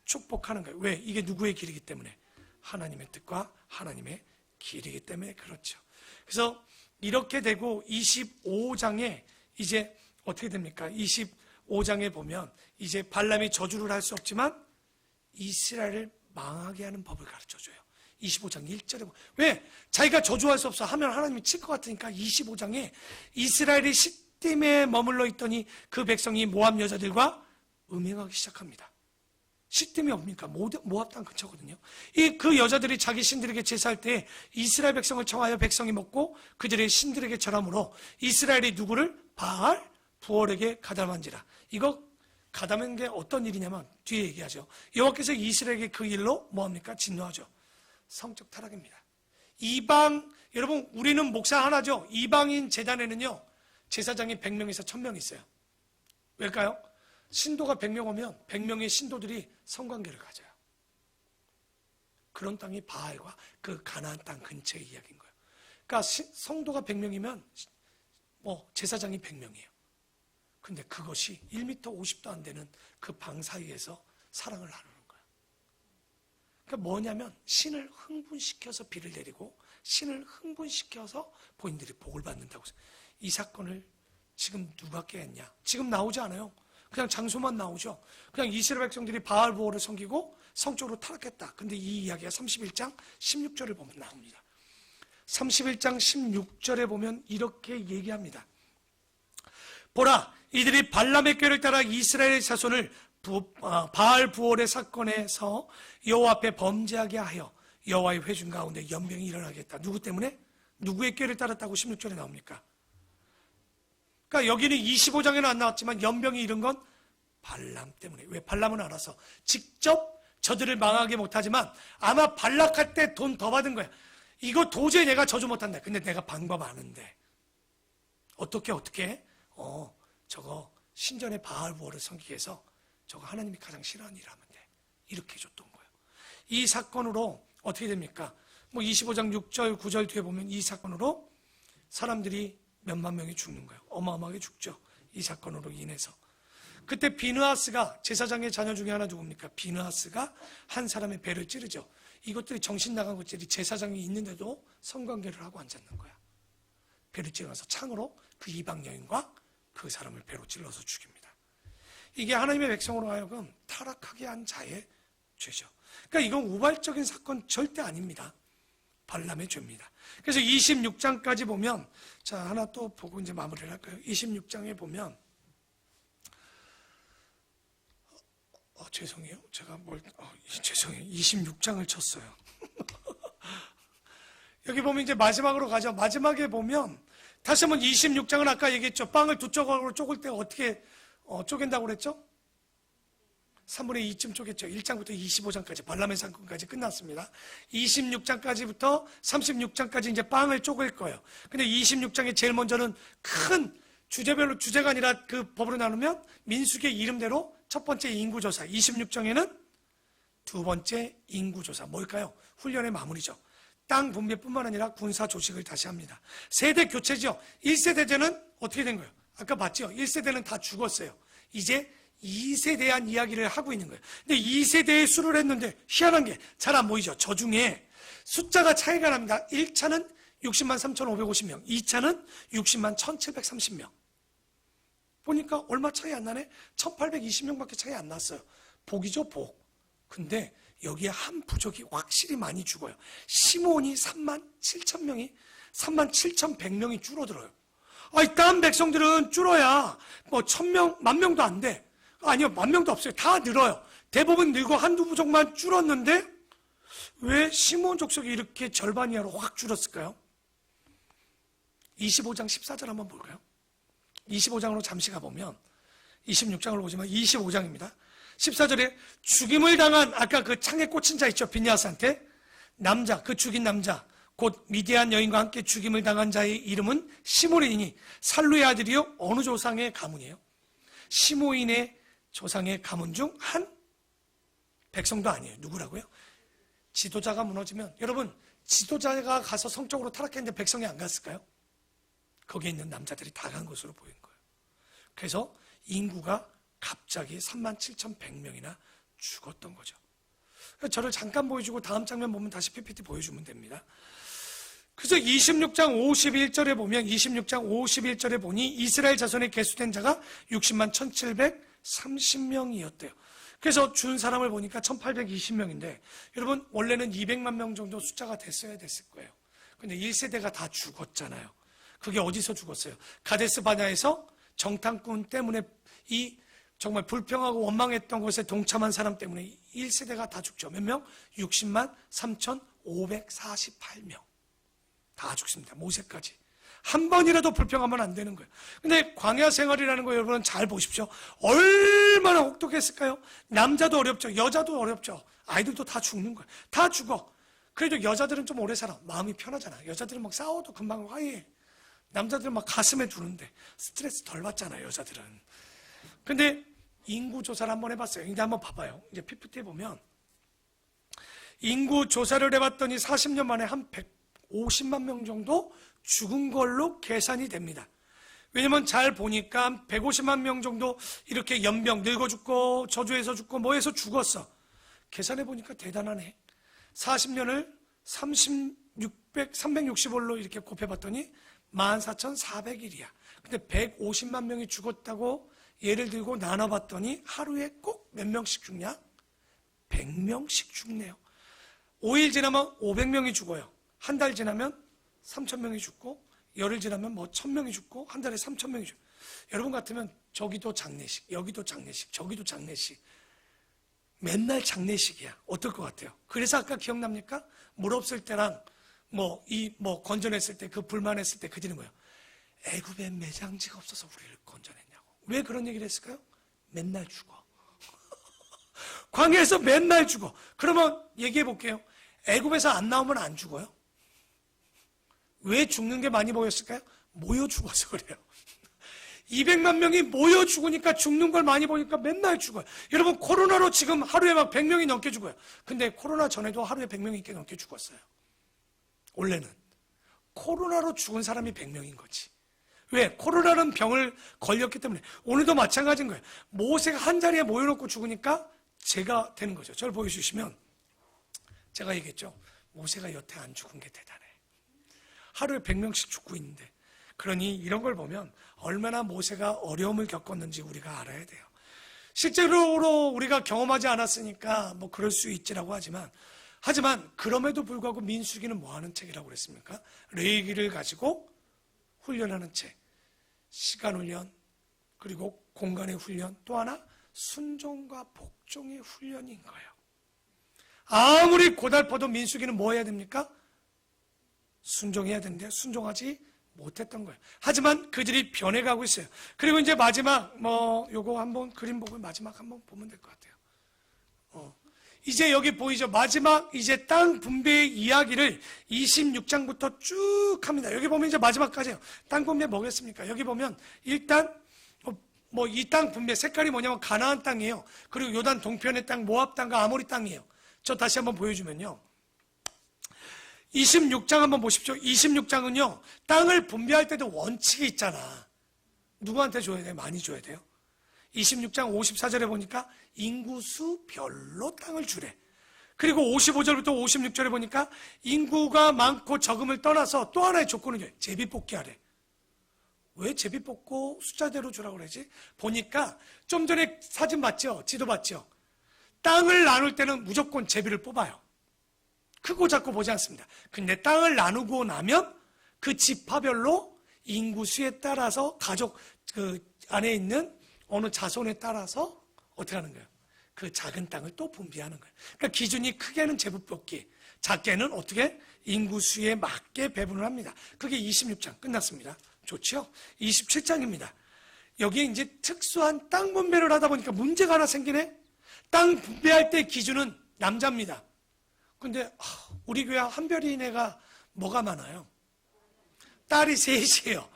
축복하는 거예요. 왜? 이게 누구의 길이기 때문에? 하나님의 뜻과 하나님의 길이기 때문에 그렇죠. 그래서 이렇게 되고 25장에 이제 어떻게 됩니까? 25장에 보면 이제 발람이 저주를 할 수 없지만 이스라엘을 망하게 하는 법을 가르쳐줘요. 25장 1절에 보면. 왜? 자기가 저주할 수 없어 하면 하나님이 칠 것 같으니까 25장에 이스라엘이 시딤에 머물러 있더니 그 백성이 모압 여자들과 음행하기 시작합니다. 시딤이 뭡니까? 모압 땅 근처거든요. 그 여자들이 자기 신들에게 제사할 때 이스라엘 백성을 청하여 백성이 먹고 그들의 신들에게 절함으로 이스라엘이 누구를? 바알, 부월에게 가담한지라. 이거 가담한 게 어떤 일이냐면 뒤에 얘기하죠. 여호와께서 이스라엘에게 그 일로 뭐합니까? 진노하죠. 성적 타락입니다. 여러분 우리는 목사 하나죠. 이방인 제단에는요 제사장이 100명에서 1000명 있어요. 왜일까요? 신도가 100명 오면 100명의 신도들이 성관계를 가져요. 그런 땅이 바알과 그 가나안 땅 근처의 이야기인 거예요. 그러니까 성도가 100명이면 제사장이 100명이에요. 근데 그것이 1m 50도 안 되는 그 방 사이에서 사랑을 나누는 거예요. 그러니까 뭐냐면 신을 흥분시켜서 비를 내리고 신을 흥분시켜서 본인들이 복을 받는다고. 이 사건을 지금 누가 깨했냐? 지금 나오지 않아요. 그냥 장소만 나오죠. 그냥 이스라엘 백성들이 바알보오를 섬기고 성적으로 타락했다. 근데 이 이야기가 31장 16절을 보면 나옵니다. 31장 16절에 보면 이렇게 얘기합니다. 보라, 이들이 발람의 꾀를 따라 이스라엘 자손을 바알부올의 사건에서 여호와 앞에 범죄하게 하여 여호와의 회중 가운데 연병이 일어나겠다. 누구 때문에? 누구의 꾀를 따랐다고 16절에 나옵니까? 그러니까 여기는 25장에는 안 나왔지만 연병이 이른 건 발람 때문에. 왜? 발람은 알아서 직접 저들을 망하게 못하지만 아마 발락할 때 돈 더 받은 거야. 이거 도저히 내가 저주 못한다. 근데 내가 방법 아는데 어떻게? 저거 신전의 바알부올을 섬기게 해서 저거 하나님이 가장 싫어하는 일을 하면 돼. 이렇게 해줬던 거예요. 이 사건으로 어떻게 됩니까? 25장 6절 9절 뒤에 보면 이 사건으로 사람들이 몇만 명이 죽는 거예요. 어마어마하게 죽죠. 이 사건으로 인해서. 그때 비느하스가, 제사장의 자녀 중에 하나 누굽니까? 비느하스가 한 사람의 배를 찌르죠. 이것들이 정신 나간 것들이 제사장이 있는데도 성관계를 하고 앉았는 거야. 배를 찔러서 창으로 그 이방 여인과 그 사람을 배로 찔러서 죽입니다. 이게 하나님의 백성으로 하여금 타락하게 한 자의 죄죠. 그러니까 이건 우발적인 사건 절대 아닙니다. 발람의 죄입니다. 그래서 26장까지 보면, 자, 하나 또 보고 이제 마무리를 할까요? 26장에 보면, 죄송해요. 제가 죄송해요. 26장을 쳤어요. 여기 보면 이제 마지막으로 가죠. 마지막에 보면, 다시 한번 26장은 아까 얘기했죠. 빵을 두 조각으로 쪼글 때 어떻게 쪼갠다고 그랬죠? 3분의 2쯤 쪼갰죠. 1장부터 25장까지 발람의 사건까지 끝났습니다. 26장까지부터 36장까지 이제 빵을 쪼갤 거예요. 근데 26장에 제일 먼저는 큰 주제별로, 주제가 아니라 그 법으로 나누면 민수기의 이름대로 첫 번째 인구조사, 26장에는 두 번째 인구조사, 뭘까요? 훈련의 마무리죠. 땅 분배뿐만 아니라 군사 조직을 다시 합니다. 세대 교체죠. 1세대 때는 어떻게 된 거예요? 아까 봤죠? 1세대는 다 죽었어요. 이제 2세대에 대한 이야기를 하고 있는 거예요. 근데 2세대에 수를 했는데 희한한 게 잘 안 보이죠? 저 중에 숫자가 차이가 납니다. 1차는 60만 3,550명, 2차는 60만 1,730명. 보니까 얼마 차이 안 나네? 1,820명밖에 차이 안 났어요. 복이죠, 복. 근데 여기에 한 부족이 확실히 많이 죽어요. 시몬이 3만 7천 1,100명이 줄어들어요. 아니, 딴 백성들은 줄어야 1,000명, 10,000명도 안 돼. 아니요, 10,000명도 없어요. 다 늘어요. 대부분 늘고 한두 부족만 줄었는데 왜 시몬 족속이 이렇게 절반 이하로 확 줄었을까요? 25장 14절 한번 볼까요? 25장으로 잠시 가보면 26장으로 보지만 25장입니다. 14절에 죽임을 당한 아까 그 창에 꽂힌 자 있죠? 비느하스한테 남자, 그 죽인 남자 곧 미디안 여인과 함께 죽임을 당한 자의 이름은 시므이니 살루의 아들이요 어느 조상의 가문이에요? 시므이의 조상의 가문 중 한 백성도 아니에요. 누구라고요? 지도자가 무너지면, 여러분 지도자가 가서 성적으로 타락했는데 백성이 안 갔을까요? 거기에 있는 남자들이 다 간 것으로 보인 거예요. 그래서 인구가 갑자기 37,100명이나 죽었던 거죠. 저를 잠깐 보여주고 다음 장면 보면 다시 PPT 보여주면 됩니다. 그래서 26장 51절에 보면 26장 51절에 보니 이스라엘 자손의 계수된 자가 60만 1,730명이었대요. 그래서 준 사람을 보니까 1,820명인데 여러분 원래는 200만 명 정도 숫자가 됐어야 됐을 거예요. 근데 1세대가 다 죽었잖아요. 그게 어디서 죽었어요? 가데스 바냐에서 정탐꾼 때문에 이 정말 불평하고 원망했던 것에 동참한 사람 때문에 1세대가 다 죽죠. 몇 명? 60만 3,548명. 다 죽습니다. 모세까지. 한 번이라도 불평하면 안 되는 거예요. 근데 광야 생활이라는 거 여러분 잘 보십시오. 얼마나 혹독했을까요? 남자도 어렵죠. 여자도 어렵죠. 아이들도 다 죽는 거예요. 다 죽어. 그래도 여자들은 좀 오래 살아. 마음이 편하잖아. 여자들은 막 싸워도 금방 화해해. 남자들은 막 가슴에 두는데 스트레스 덜 받잖아요. 여자들은. 근데 인구 조사를 한번 해봤어요. 이제 한번 봐봐요. 이제 PPT에 보면 인구 조사를 해봤더니 40년 만에 한 150만 명 정도 죽은 걸로 계산이 됩니다. 왜냐면 잘 보니까 150만 명 정도 이렇게 연병 늙어 죽고 저주해서 죽고 뭐해서 죽었어. 계산해 보니까 대단하네. 40년을 360월로 이렇게 곱해봤더니 14,400일이야. 근데 150만 명이 죽었다고 예를 들고 나눠봤더니 하루에 꼭 몇 명씩 죽냐? 100명씩 죽네요. 5일 지나면 500명이 죽어요. 한 달 지나면 3,000명이 죽고, 열흘 지나면 뭐 1,000명이 죽고, 한 달에 3,000명이 죽고. 여러분 같으면 저기도 장례식, 여기도 장례식, 저기도 장례식. 맨날 장례식이야. 어떨 것 같아요? 그래서 아까 기억납니까? 물 없을 때랑 건져냈을 때, 그 불만했을 때 그 뒤는 뭐예요? 애굽에 매장지가 없어서 우리를 건져냈냐고. 왜 그런 얘기를 했을까요? 맨날 죽어. 광야에서 맨날 죽어. 그러면 얘기해 볼게요. 애굽에서 안 나오면 안 죽어요? 왜 죽는 게 많이 보였을까요? 모여 죽어서 그래요. 200만 명이 모여 죽으니까 죽는 걸 많이 보니까 맨날 죽어요. 여러분, 코로나로 지금 하루에 막 100명이 넘게 죽어요. 근데 코로나 전에도 하루에 100명이 넘게 죽었어요. 원래는. 코로나로 죽은 사람이 100명인 거지. 왜? 코로나는 병을 걸렸기 때문에. 오늘도 마찬가지인 거예요. 모세가 한 자리에 모여놓고 죽으니까 제가 되는 거죠. 저를 보여주시면 제가 얘기했죠. 모세가 여태 안 죽은 게 대단해. 하루에 100명씩 죽고 있는데. 그러니 이런 걸 보면 얼마나 모세가 어려움을 겪었는지 우리가 알아야 돼요. 실제로 우리가 경험하지 않았으니까 뭐 그럴 수 있지라고 하지만 그럼에도 불구하고 민수기는 뭐 하는 책이라고 그랬습니까? 레위기를 가지고 훈련하는 책. 시간 훈련, 그리고 공간의 훈련, 또 하나 순종과 복종의 훈련인 거예요. 아무리 고달퍼도 민수기는 뭐 해야 됩니까? 순종해야 되는데 순종하지 못했던 거예요. 하지만 그들이 변해가고 있어요. 그리고 이제 마지막 요거 한번 그림 보고 마지막 한번 보면 될 것 같아요. 이제 여기 보이죠? 마지막 이제 땅 분배의 이야기를 26장부터 쭉 합니다. 여기 보면 이제 마지막까지요. 땅 분배 뭐겠습니까? 여기 보면 일단 이 땅 분배 색깔이 뭐냐면 가나안 땅이에요. 그리고 요단 동편의 땅, 모압 땅과 아모리 땅이에요. 저 다시 한번 보여주면요. 26장 한번 보십시오. 26장은요. 땅을 분배할 때도 원칙이 있잖아. 누구한테 줘야 돼요? 많이 줘야 돼요. 26장 54절에 보니까 인구수별로 땅을 주래. 그리고 55절부터 56절에 보니까 인구가 많고 적음을 떠나서 또 하나의 조건을 줘요. 제비뽑기 하래. 왜 제비뽑고 숫자대로 주라고 그러지? 보니까 좀 전에 사진 봤죠? 지도 봤죠? 땅을 나눌 때는 무조건 제비를 뽑아요. 크고 작고 보지 않습니다. 근데 땅을 나누고 나면 그 지파별로 인구수에 따라서 가족 그 안에 있는 어느 자손에 따라서 어떻게 하는 거예요? 그 작은 땅을 또 분배하는 거예요. 그러니까 기준이 크게는 제비뽑기, 작게는 어떻게 인구수에 맞게 배분을 합니다. 그게 26장 끝났습니다. 좋죠? 27장입니다. 여기에 이제 특수한 땅 분배를 하다 보니까 문제가 하나 생기네. 땅 분배할 때 기준은 남자입니다. 근데 우리 교회 한별이네가 뭐가 많아요? 딸이 셋이에요.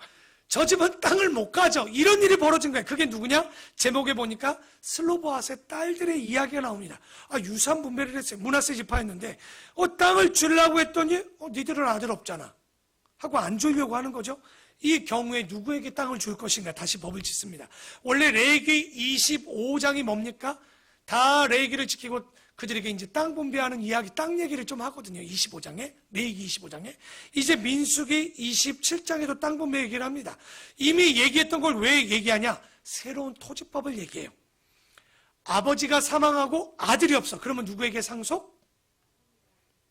저 집은 땅을 못 가져. 이런 일이 벌어진 거예요. 그게 누구냐? 제목에 보니까 슬로보아스의 딸들의 이야기가 나옵니다. 유산 분배를 했어요. 므낫세 지파였는데 땅을 주려고 했더니 니들은 아들 없잖아 하고 안 주려고 하는 거죠. 이 경우에 누구에게 땅을 줄 것인가 다시 법을 짓습니다. 원래 레위기 25장이 뭡니까? 다 레위기를 지키고 그들에게 이제 땅 분배하는 이야기, 땅 얘기를 좀 하거든요. 25장에, 레위기 25장에. 이제 민수기 27장에도 땅 분배 얘기를 합니다. 이미 얘기했던 걸 왜 얘기하냐? 새로운 토지법을 얘기해요. 아버지가 사망하고 아들이 없어. 그러면 누구에게 상속?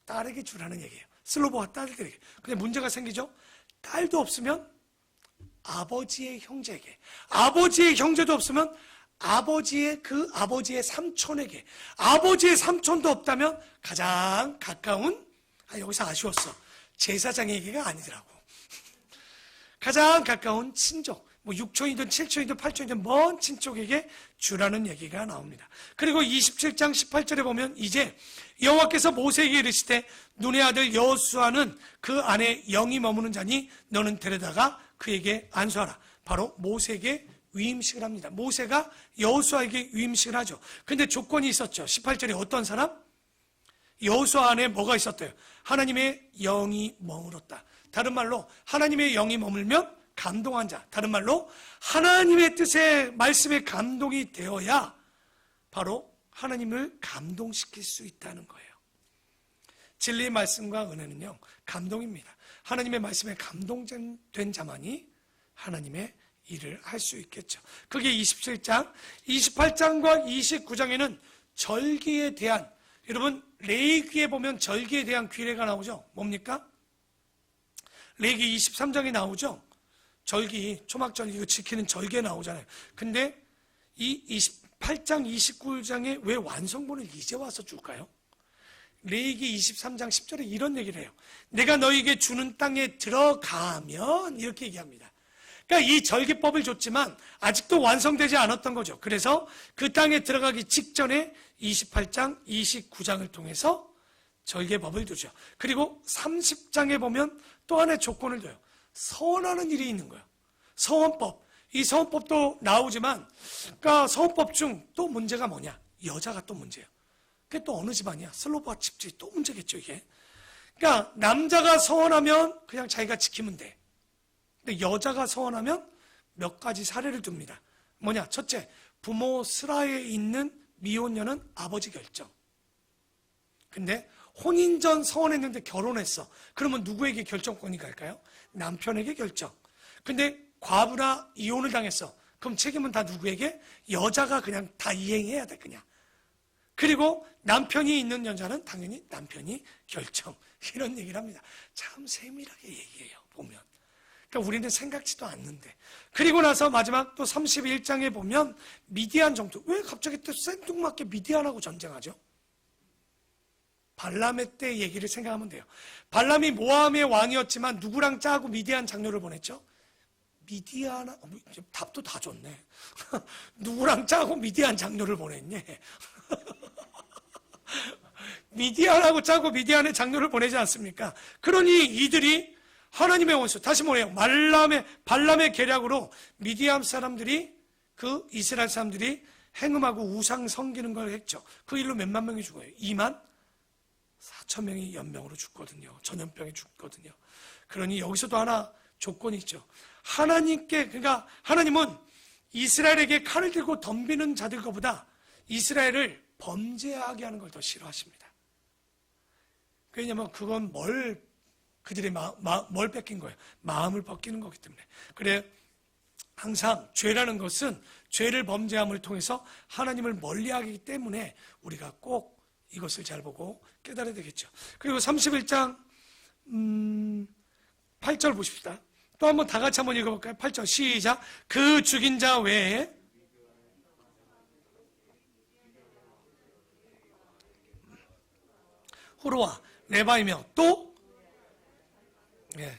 딸에게 주라는 얘기예요. 슬로보아 딸들에게. 근데 문제가 생기죠? 딸도 없으면 아버지의 형제에게. 아버지의 형제도 없으면 아버지의 삼촌에게. 아버지의 삼촌도 없다면 가장 가까운, 여기서 아쉬웠어. 제사장에게가 아니더라고. 가장 가까운 친족, 6촌이든 7촌이든 8촌이든 먼 친족에게 주라는 얘기가 나옵니다. 그리고 27장 18절에 보면 이제 여호와께서 모세에게 이르시되 눈의 아들 여호수아는 그 안에 영이 머무는 자니 너는 데려다가 그에게 안수하라. 바로 모세에게 위임식을 합니다. 모세가 여호수아에게 위임식을 하죠. 근데 조건이 있었죠. 18절에 어떤 사람? 여호수아 안에 뭐가 있었대요? 하나님의 영이 머물었다. 다른 말로 하나님의 영이 머물면 감동한 자. 다른 말로 하나님의 뜻에 말씀에 감동이 되어야 바로 하나님을 감동시킬 수 있다는 거예요. 진리의 말씀과 은혜는요, 감동입니다. 하나님의 말씀에 감동된 자만이 하나님의 일을 할 수 있겠죠. 그게 27장, 28장과 29장에는 절기에 대한, 여러분 레위기에 보면 절기에 대한 규례가 나오죠. 뭡니까? 레위기 23장에 나오죠. 절기, 초막절기 이거 지키는 절기에 나오잖아요. 근데 이 28장, 29장에 왜 완성본을 이제 와서 줄까요? 레위기 23장 10절에 이런 얘기를 해요. 내가 너에게 주는 땅에 들어가면, 이렇게 얘기합니다. 그러니까 이 절기법을 줬지만 아직도 완성되지 않았던 거죠. 그래서 그 땅에 들어가기 직전에 28장, 29장을 통해서 절기법을 두죠. 그리고 30장에 보면 또 하나의 조건을 둬요. 서원하는 일이 있는 거예요. 서원법. 이 서원법도 나오지만, 그러니까 서원법 중 또 문제가 뭐냐? 여자가 또 문제예요. 그게 또 어느 집안이야? 슬로바 집들이 또 문제겠죠, 이게. 그러니까 남자가 서원하면 그냥 자기가 지키면 돼. 근데 여자가 서원하면 몇 가지 사례를 둡니다. 뭐냐? 첫째, 부모 슬하에 있는 미혼녀는 아버지 결정. 근데 혼인 전 서원했는데 결혼했어. 그러면 누구에게 결정권이 갈까요? 남편에게 결정. 근데 과부나 이혼을 당했어. 그럼 책임은 다 누구에게? 여자가 그냥 다 이행해야 돼, 그냥. 그리고 남편이 있는 여자는 당연히 남편이 결정. 이런 얘기를 합니다. 참 세밀하게 얘기해요, 보면. 그러니까 우리는 생각지도 않는데. 그리고 나서 마지막 또 31장에 보면 미디안 정토. 왜 갑자기 또 생뚱맞게 미디안하고 전쟁하죠? 발람의 때 얘기를 생각하면 돼요. 발람이 모함의 왕이었지만 누구랑 짜고 미디안 장로를 보냈죠? 미디안, 답도 다 줬네. 누구랑 짜고 미디안 장로를 보냈니? 미디안하고 짜고 미디안의 장로를 보내지 않습니까? 그러니 이들이 하나님의 원수, 다시 뭐예요? 발람의 계략으로 미디안 사람들이, 그 이스라엘 사람들이 행음하고 우상 섬기는 걸 했죠. 그 일로 몇만 명이 죽어요. 2만 4천 명이 연병으로 죽거든요. 전염병에 죽거든요. 그러니 여기서도 하나 조건이 있죠. 그러니까 하나님은 이스라엘에게 칼을 들고 덤비는 자들 것보다 이스라엘을 범죄하게 하는 걸 더 싫어하십니다. 왜냐하면 그건 그들의 뭘 뺏긴 거예요? 마음을 벗기는 거기 때문에. 그래, 항상 죄라는 것은 죄를 범죄함을 통해서 하나님을 멀리하기 때문에 우리가 꼭 이것을 잘 보고 깨달아야 되겠죠. 그리고 31장 8절 보십시다. 또 한번 다 같이 한번 읽어볼까요? 8절 시작. 그 죽인 자 외에 후로와 레바이며 또, 예,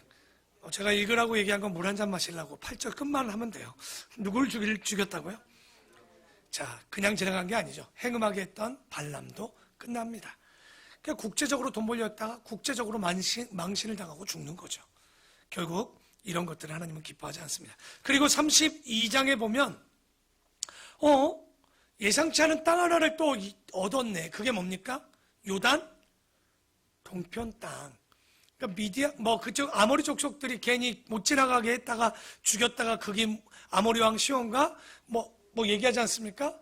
제가 읽으라고 얘기한 건 물 한 잔 마시려고 8절 끝만 하면 돼요. 누굴 죽였다고요? 자, 그냥 지나간 게 아니죠. 행음하게 했던 발람도 끝납니다. 그러니까 국제적으로 돈 벌렸다가 국제적으로 망신을 당하고 죽는 거죠. 결국 이런 것들을 하나님은 기뻐하지 않습니다. 그리고 32장에 보면 예상치 않은 땅 하나를 또 얻었네. 그게 뭡니까? 요단 동편 땅. 그러니까 그쪽 아모리 족속들이 괜히 못 지나가게 했다가 죽였다가 그게 아모리 왕 시온과 뭐 얘기하지 않습니까?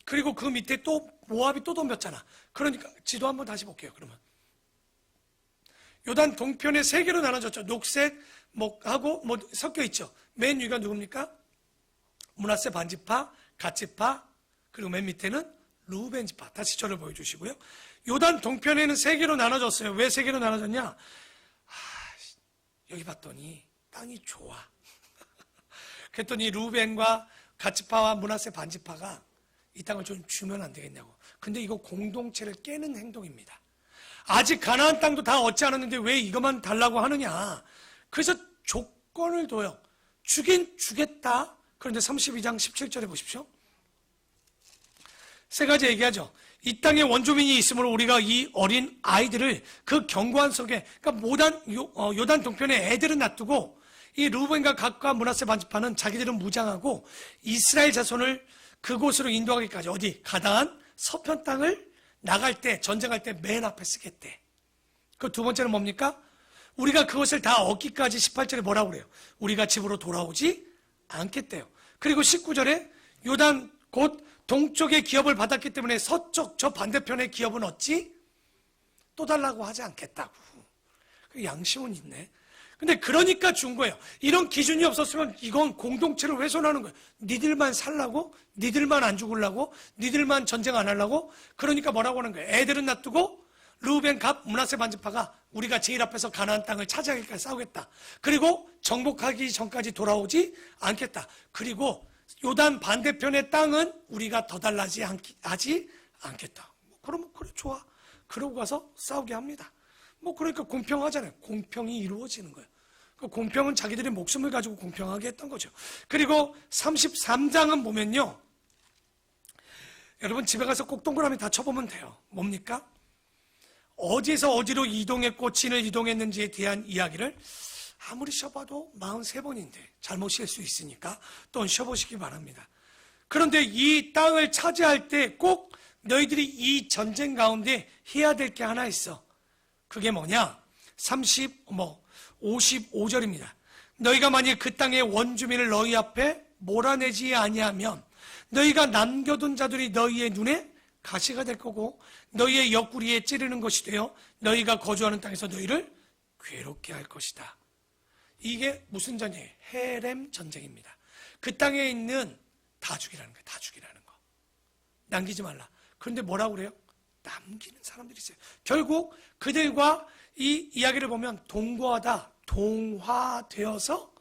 그리고 그 밑에 또 모압이 또 덤볐잖아. 그러니까 지도 한번 다시 볼게요. 그러면 요단 동편에 세 개로 나눠졌죠. 녹색 하고 섞여 있죠. 맨 위가 누굽니까? 므낫세 반지파, 갓지파, 그리고 맨 밑에는 루벤 지파. 다시 저를 보여주시고요. 요단 동편에는 세 개로 나눠졌어요. 왜 세 개로 나눠졌냐? 여기 봤더니 땅이 좋아. 그랬더니 루벤과 갓지파와 므낫세 반지파가 이 땅을 좀 주면 안 되겠냐고. 근데 이거 공동체를 깨는 행동입니다. 아직 가나안 땅도 다 얻지 않았는데 왜 이것만 달라고 하느냐. 그래서 조건을 둬요. 주긴 주겠다. 그런데 32장 17절에 보십시오. 세 가지 얘기하죠. 이 땅에 원주민이 있으므로 우리가 이 어린 아이들을 그 견고한 속에, 그러니까 요단 동편에 애들은 놔두고 이 루벤과 갓과 므낫세 반지파는 자기들은 무장하고 이스라엘 자손을 그곳으로 인도하기까지 어디? 가나안 서편 땅을 나갈 때, 전쟁할 때 맨 앞에 쓰겠대. 그 두 번째는 뭡니까? 우리가 그것을 다 얻기까지 18절에 뭐라고 그래요? 우리가 집으로 돌아오지 않겠대요. 그리고 19절에 요단 곧 동쪽의 기업을 받았기 때문에 서쪽 저 반대편의 기업은 얻지 또 달라고 하지 않겠다고. 그 양심은 있네. 근데 그러니까 준 거예요. 이런 기준이 없었으면 이건 공동체를 훼손하는 거예요. 니들만 살라고? 니들만 안 죽으려고? 니들만 전쟁 안 하려고? 그러니까 뭐라고 하는 거예요? 애들은 놔두고 르우벤, 갓, 므낫세 반지파가 우리가 제일 앞에서 가나안 땅을 차지하기까지 싸우겠다. 그리고 정복하기 전까지 돌아오지 않겠다. 그리고 요단 반대편의 땅은 우리가 더 달라지 하지 않겠다. 그러면 그래 좋아. 그러고 가서 싸우게 합니다. 그러니까 공평하잖아요. 공평이 이루어지는 거예요. 그 공평은 자기들의 목숨을 가지고 공평하게 했던 거죠. 그리고 33장은 보면요. 여러분 집에 가서 꼭 동그라미 다 쳐보면 돼요. 뭡니까? 어디에서 어디로 이동했고 진을 이동했는지에 대한 이야기를 아무리 쉬어봐도 43번인데 잘못 쉴 수 있으니까 또 쉬어보시기 바랍니다. 그런데 이 땅을 차지할 때 꼭 너희들이 이 전쟁 가운데 해야 될 게 하나 있어. 그게 뭐냐? 55절입니다. 너희가 만일 그 땅의 원주민을 너희 앞에 몰아내지 아니하면 너희가 남겨둔 자들이 너희의 눈에 가시가 될 거고 너희의 옆구리에 찌르는 것이 되어 너희가 거주하는 땅에서 너희를 괴롭게 할 것이다. 이게 무슨 전쟁이에요? 헤렘 전쟁입니다. 그 땅에 있는 다 죽이라는 거예요. 다 죽이라는 거. 남기지 말라. 그런데 뭐라고 그래요? 남기는 사람들이 있어요. 결국 그들과 이 이야기를 보면 동화되어서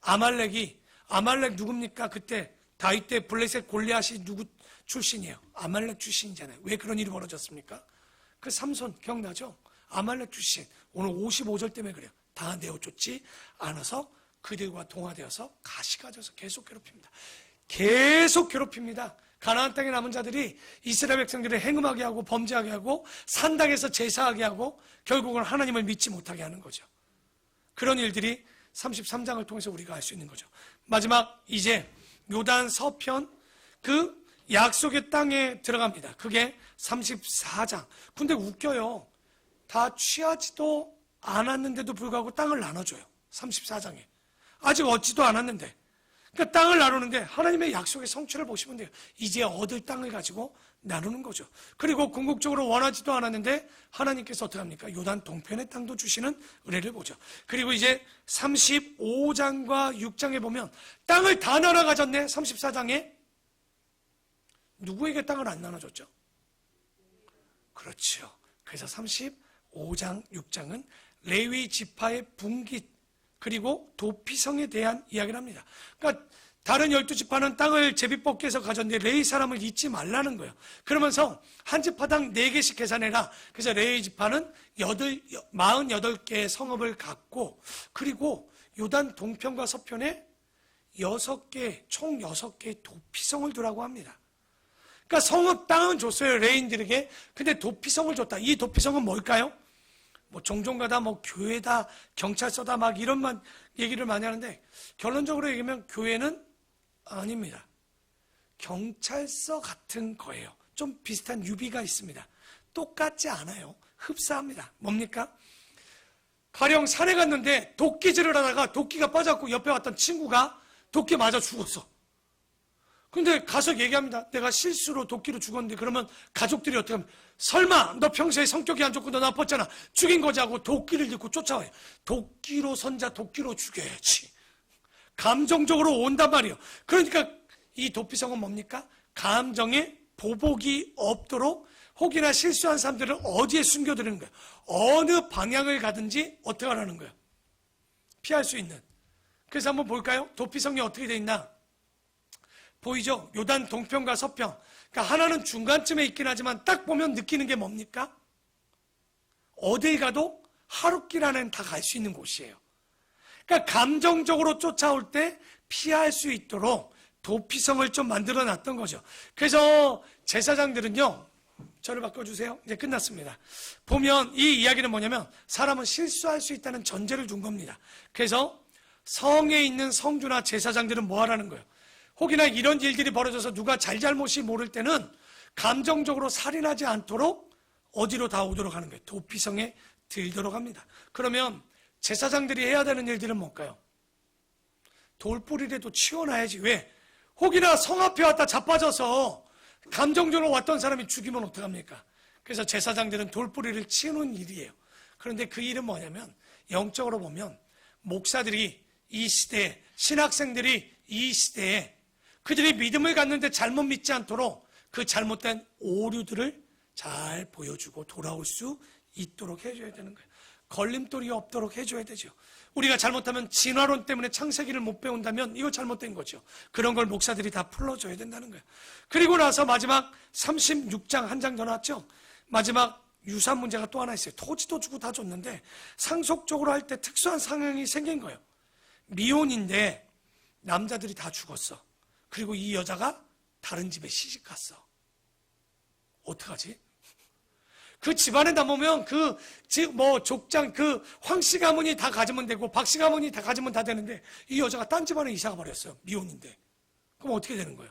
아말렉 누굽니까? 그때 다윗 때 블레셋 골리앗이 누구 출신이에요? 아말렉 출신이잖아요. 왜 그런 일이 벌어졌습니까? 그 삼손 기억나죠? 아말렉 출신. 오늘 55절 때문에 그래요. 다 내어쫓지 않아서 그들과 동화되어서 가시가 져서 계속 괴롭힙니다. 계속 괴롭힙니다. 가나안 땅에 남은 자들이 이스라엘 백성들을 행음하게 하고 범죄하게 하고 산당에서 제사하게 하고 결국은 하나님을 믿지 못하게 하는 거죠. 그런 일들이 33장을 통해서 우리가 알 수 있는 거죠. 마지막 이제 요단 서편 그 약속의 땅에 들어갑니다. 그게 34장. 근데 웃겨요. 다 취하지도 않았는데도 불구하고 땅을 나눠줘요. 34장에. 아직 얻지도 않았는데. 그러니까 땅을 나누는데 하나님의 약속의 성취를 보시면 돼요. 이제 얻을 땅을 가지고 나누는 거죠. 그리고 궁극적으로 원하지도 않았는데 하나님께서 어떻게 합니까? 요단 동편의 땅도 주시는 은혜를 보죠. 그리고 이제 35장과 6장에 보면 땅을 다 나눠 가졌네. 34장에 누구에게 땅을 안 나눠줬죠? 그렇죠. 그래서 35장, 6장은 레위 지파의 분깃 그리고 도피성에 대한 이야기를 합니다. 그러니까 다른 12지파는 땅을 제비뽑기해서 가졌는데 레위 사람을 잊지 말라는 거예요. 그러면서 한 지파당 4개씩 계산해라. 그래서 레위 지파는 48개의 성읍을 갖고 그리고 요단 동편과 서편에 6개, 총 6개의 도피성을 두라고 합니다. 그러니까 성읍 땅은 줬어요. 레위인들에게. 근데 도피성을 줬다. 이 도피성은 뭘까요? 종종가다, 교회다, 경찰서다, 이런 얘기를 많이 하는데, 결론적으로 얘기하면 교회는 아닙니다. 경찰서 같은 거예요. 좀 비슷한 유비가 있습니다. 똑같지 않아요. 흡사합니다. 뭡니까? 가령 산에 갔는데 도끼질을 하다가 도끼가 빠졌고 옆에 왔던 친구가 도끼 맞아 죽었어. 근데 가서 얘기합니다. 내가 실수로 도끼로 죽었는데 그러면 가족들이 어떻게 하면 설마 너 평소에 성격이 안 좋고 너 나빴잖아. 죽인 거지 하고 도끼를 들고 쫓아와요. 도끼로 선자 도끼로 죽여야지. 감정적으로 온단 말이에요. 그러니까 이 도피성은 뭡니까? 감정에 보복이 없도록 혹이나 실수한 사람들을 어디에 숨겨두는 거예요. 어느 방향을 가든지 어떻게 하라는 거예요. 피할 수 있는. 그래서 한번 볼까요? 도피성이 어떻게 되어 있나? 보이죠? 요단 동편과 서편. 그러니까 하나는 중간쯤에 있긴 하지만 딱 보면 느끼는 게 뭡니까? 어딜 가도 하룻길 안에는 다 갈 수 있는 곳이에요. 그러니까 감정적으로 쫓아올 때 피할 수 있도록 도피성을 좀 만들어 놨던 거죠. 그래서 제사장들은요, 저를 바꿔주세요. 이제 끝났습니다. 보면 이 이야기는 뭐냐면 사람은 실수할 수 있다는 전제를 둔 겁니다. 그래서 성에 있는 성주나 제사장들은 뭐 하라는 거예요? 혹이나 이런 일들이 벌어져서 누가 잘잘못이 모를 때는 감정적으로 살인하지 않도록 어디로 다 오도록 하는 거예요. 도피성에 들도록 합니다. 그러면 제사장들이 해야 되는 일들은 뭘까요? 돌뿌리라도 치워놔야지. 왜? 혹이나 성 앞에 왔다 자빠져서 감정적으로 왔던 사람이 죽이면 어떡합니까? 그래서 제사장들은 돌뿌리를 치우는 일이에요. 그런데 그 일은 뭐냐면 영적으로 보면 목사들이 이 시대에, 신학생들이 이 시대에 그들이 믿음을 갖는데 잘못 믿지 않도록 그 잘못된 오류들을 잘 보여주고 돌아올 수 있도록 해줘야 되는 거예요. 걸림돌이 없도록 해줘야 되죠. 우리가 잘못하면 진화론 때문에 창세기를 못 배운다면 이거 잘못된 거죠. 그런 걸 목사들이 다 풀어줘야 된다는 거예요. 그리고 나서 마지막 36장 한 장 더 나왔죠. 마지막 유산 문제가 또 하나 있어요. 토지도 주고 다 줬는데 상속적으로 할 때 특수한 상황이 생긴 거예요. 미혼인데 남자들이 다 죽었어. 그리고 이 여자가 다른 집에 시집 갔어. 어떡하지? 그 집안에 남으면 족장, 황씨 가문이 다 가지면 되고 박씨 가문이 다 가지면 다 되는데 이 여자가 딴 집안에 이사가 버렸어요. 미혼인데. 그럼 어떻게 되는 거예요?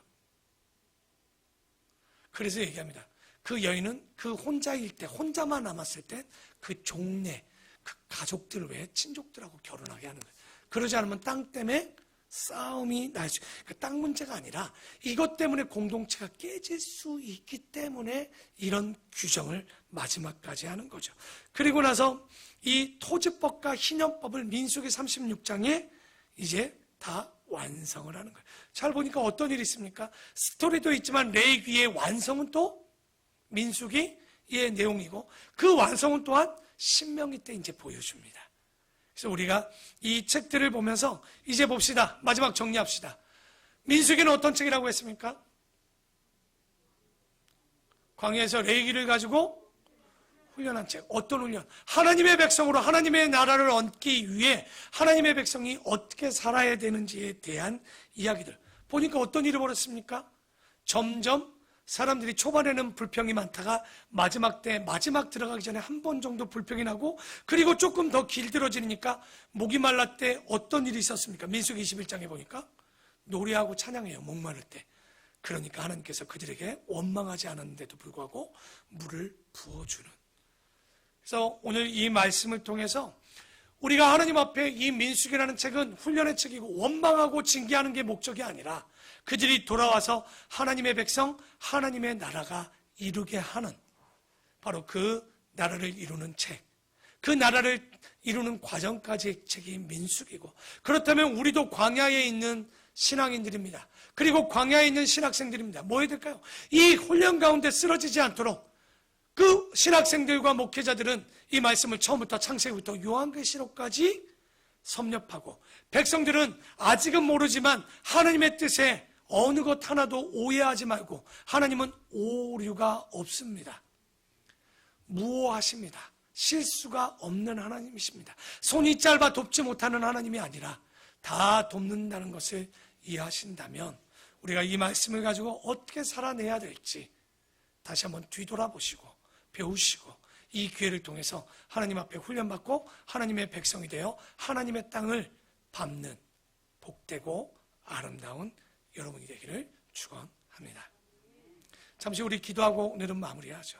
그래서 얘기합니다. 그 여인은 그 혼자일 때, 혼자만 남았을 때 그 종래, 그 가족들 외에 친족들하고 결혼하게 하는 거예요. 그러지 않으면 땅 때문에 싸움이 날 수, 땅 문제가 아니라 이것 때문에 공동체가 깨질 수 있기 때문에 이런 규정을 마지막까지 하는 거죠. 그리고 나서 이 토지법과 희년법을 민수기 36장에 이제 다 완성을 하는 거예요. 잘 보니까 어떤 일이 있습니까? 스토리도 있지만 레위기의 완성은 또 민수기의 내용이고 그 완성은 또한 신명기 때 이제 보여줍니다. 그래서 우리가 이 책들을 보면서 이제 봅시다. 마지막 정리합시다. 민수기는 어떤 책이라고 했습니까? 광야에서 레위기를 가지고 훈련한 책. 어떤 훈련? 하나님의 백성으로 하나님의 나라를 얻기 위해 하나님의 백성이 어떻게 살아야 되는지에 대한 이야기들. 보니까 어떤 일이 벌어졌습니까? 점점 사람들이 초반에는 불평이 많다가 마지막 들어가기 전에 한 번 정도 불평이 나고 그리고 조금 더 길들어지니까 목이 말랐 때 어떤 일이 있었습니까? 민수기 21장에 보니까 노래하고 찬양해요. 목마를 때. 그러니까 하나님께서 그들에게 원망하지 않았는데도 불구하고 물을 부어주는. 그래서 오늘 이 말씀을 통해서 우리가 하나님 앞에 이 민수기라는 책은 훈련의 책이고 원망하고 징계하는 게 목적이 아니라 그들이 돌아와서 하나님의 백성, 하나님의 나라가 이루게 하는 바로 그 나라를 이루는 책, 그 나라를 이루는 과정까지의 책이 민수기고 그렇다면 우리도 광야에 있는 신앙인들입니다. 그리고 광야에 있는 신학생들입니다. 뭐 해야 될까요? 이 훈련 가운데 쓰러지지 않도록 그 신학생들과 목회자들은 이 말씀을 처음부터 창세기부터 요한계시록까지 섭렵하고 백성들은 아직은 모르지만 하나님의 뜻에 어느 것 하나도 오해하지 말고 하나님은 오류가 없습니다. 무오하십니다. 실수가 없는 하나님이십니다. 손이 짧아 돕지 못하는 하나님이 아니라 다 돕는다는 것을 이해하신다면 우리가 이 말씀을 가지고 어떻게 살아내야 될지 다시 한번 뒤돌아보시고 배우시고 이 기회를 통해서 하나님 앞에 훈련받고 하나님의 백성이 되어 하나님의 땅을 밟는 복되고 아름다운 여러분이 되기를 축원합니다. 잠시 우리 기도하고 오늘은 마무리하죠.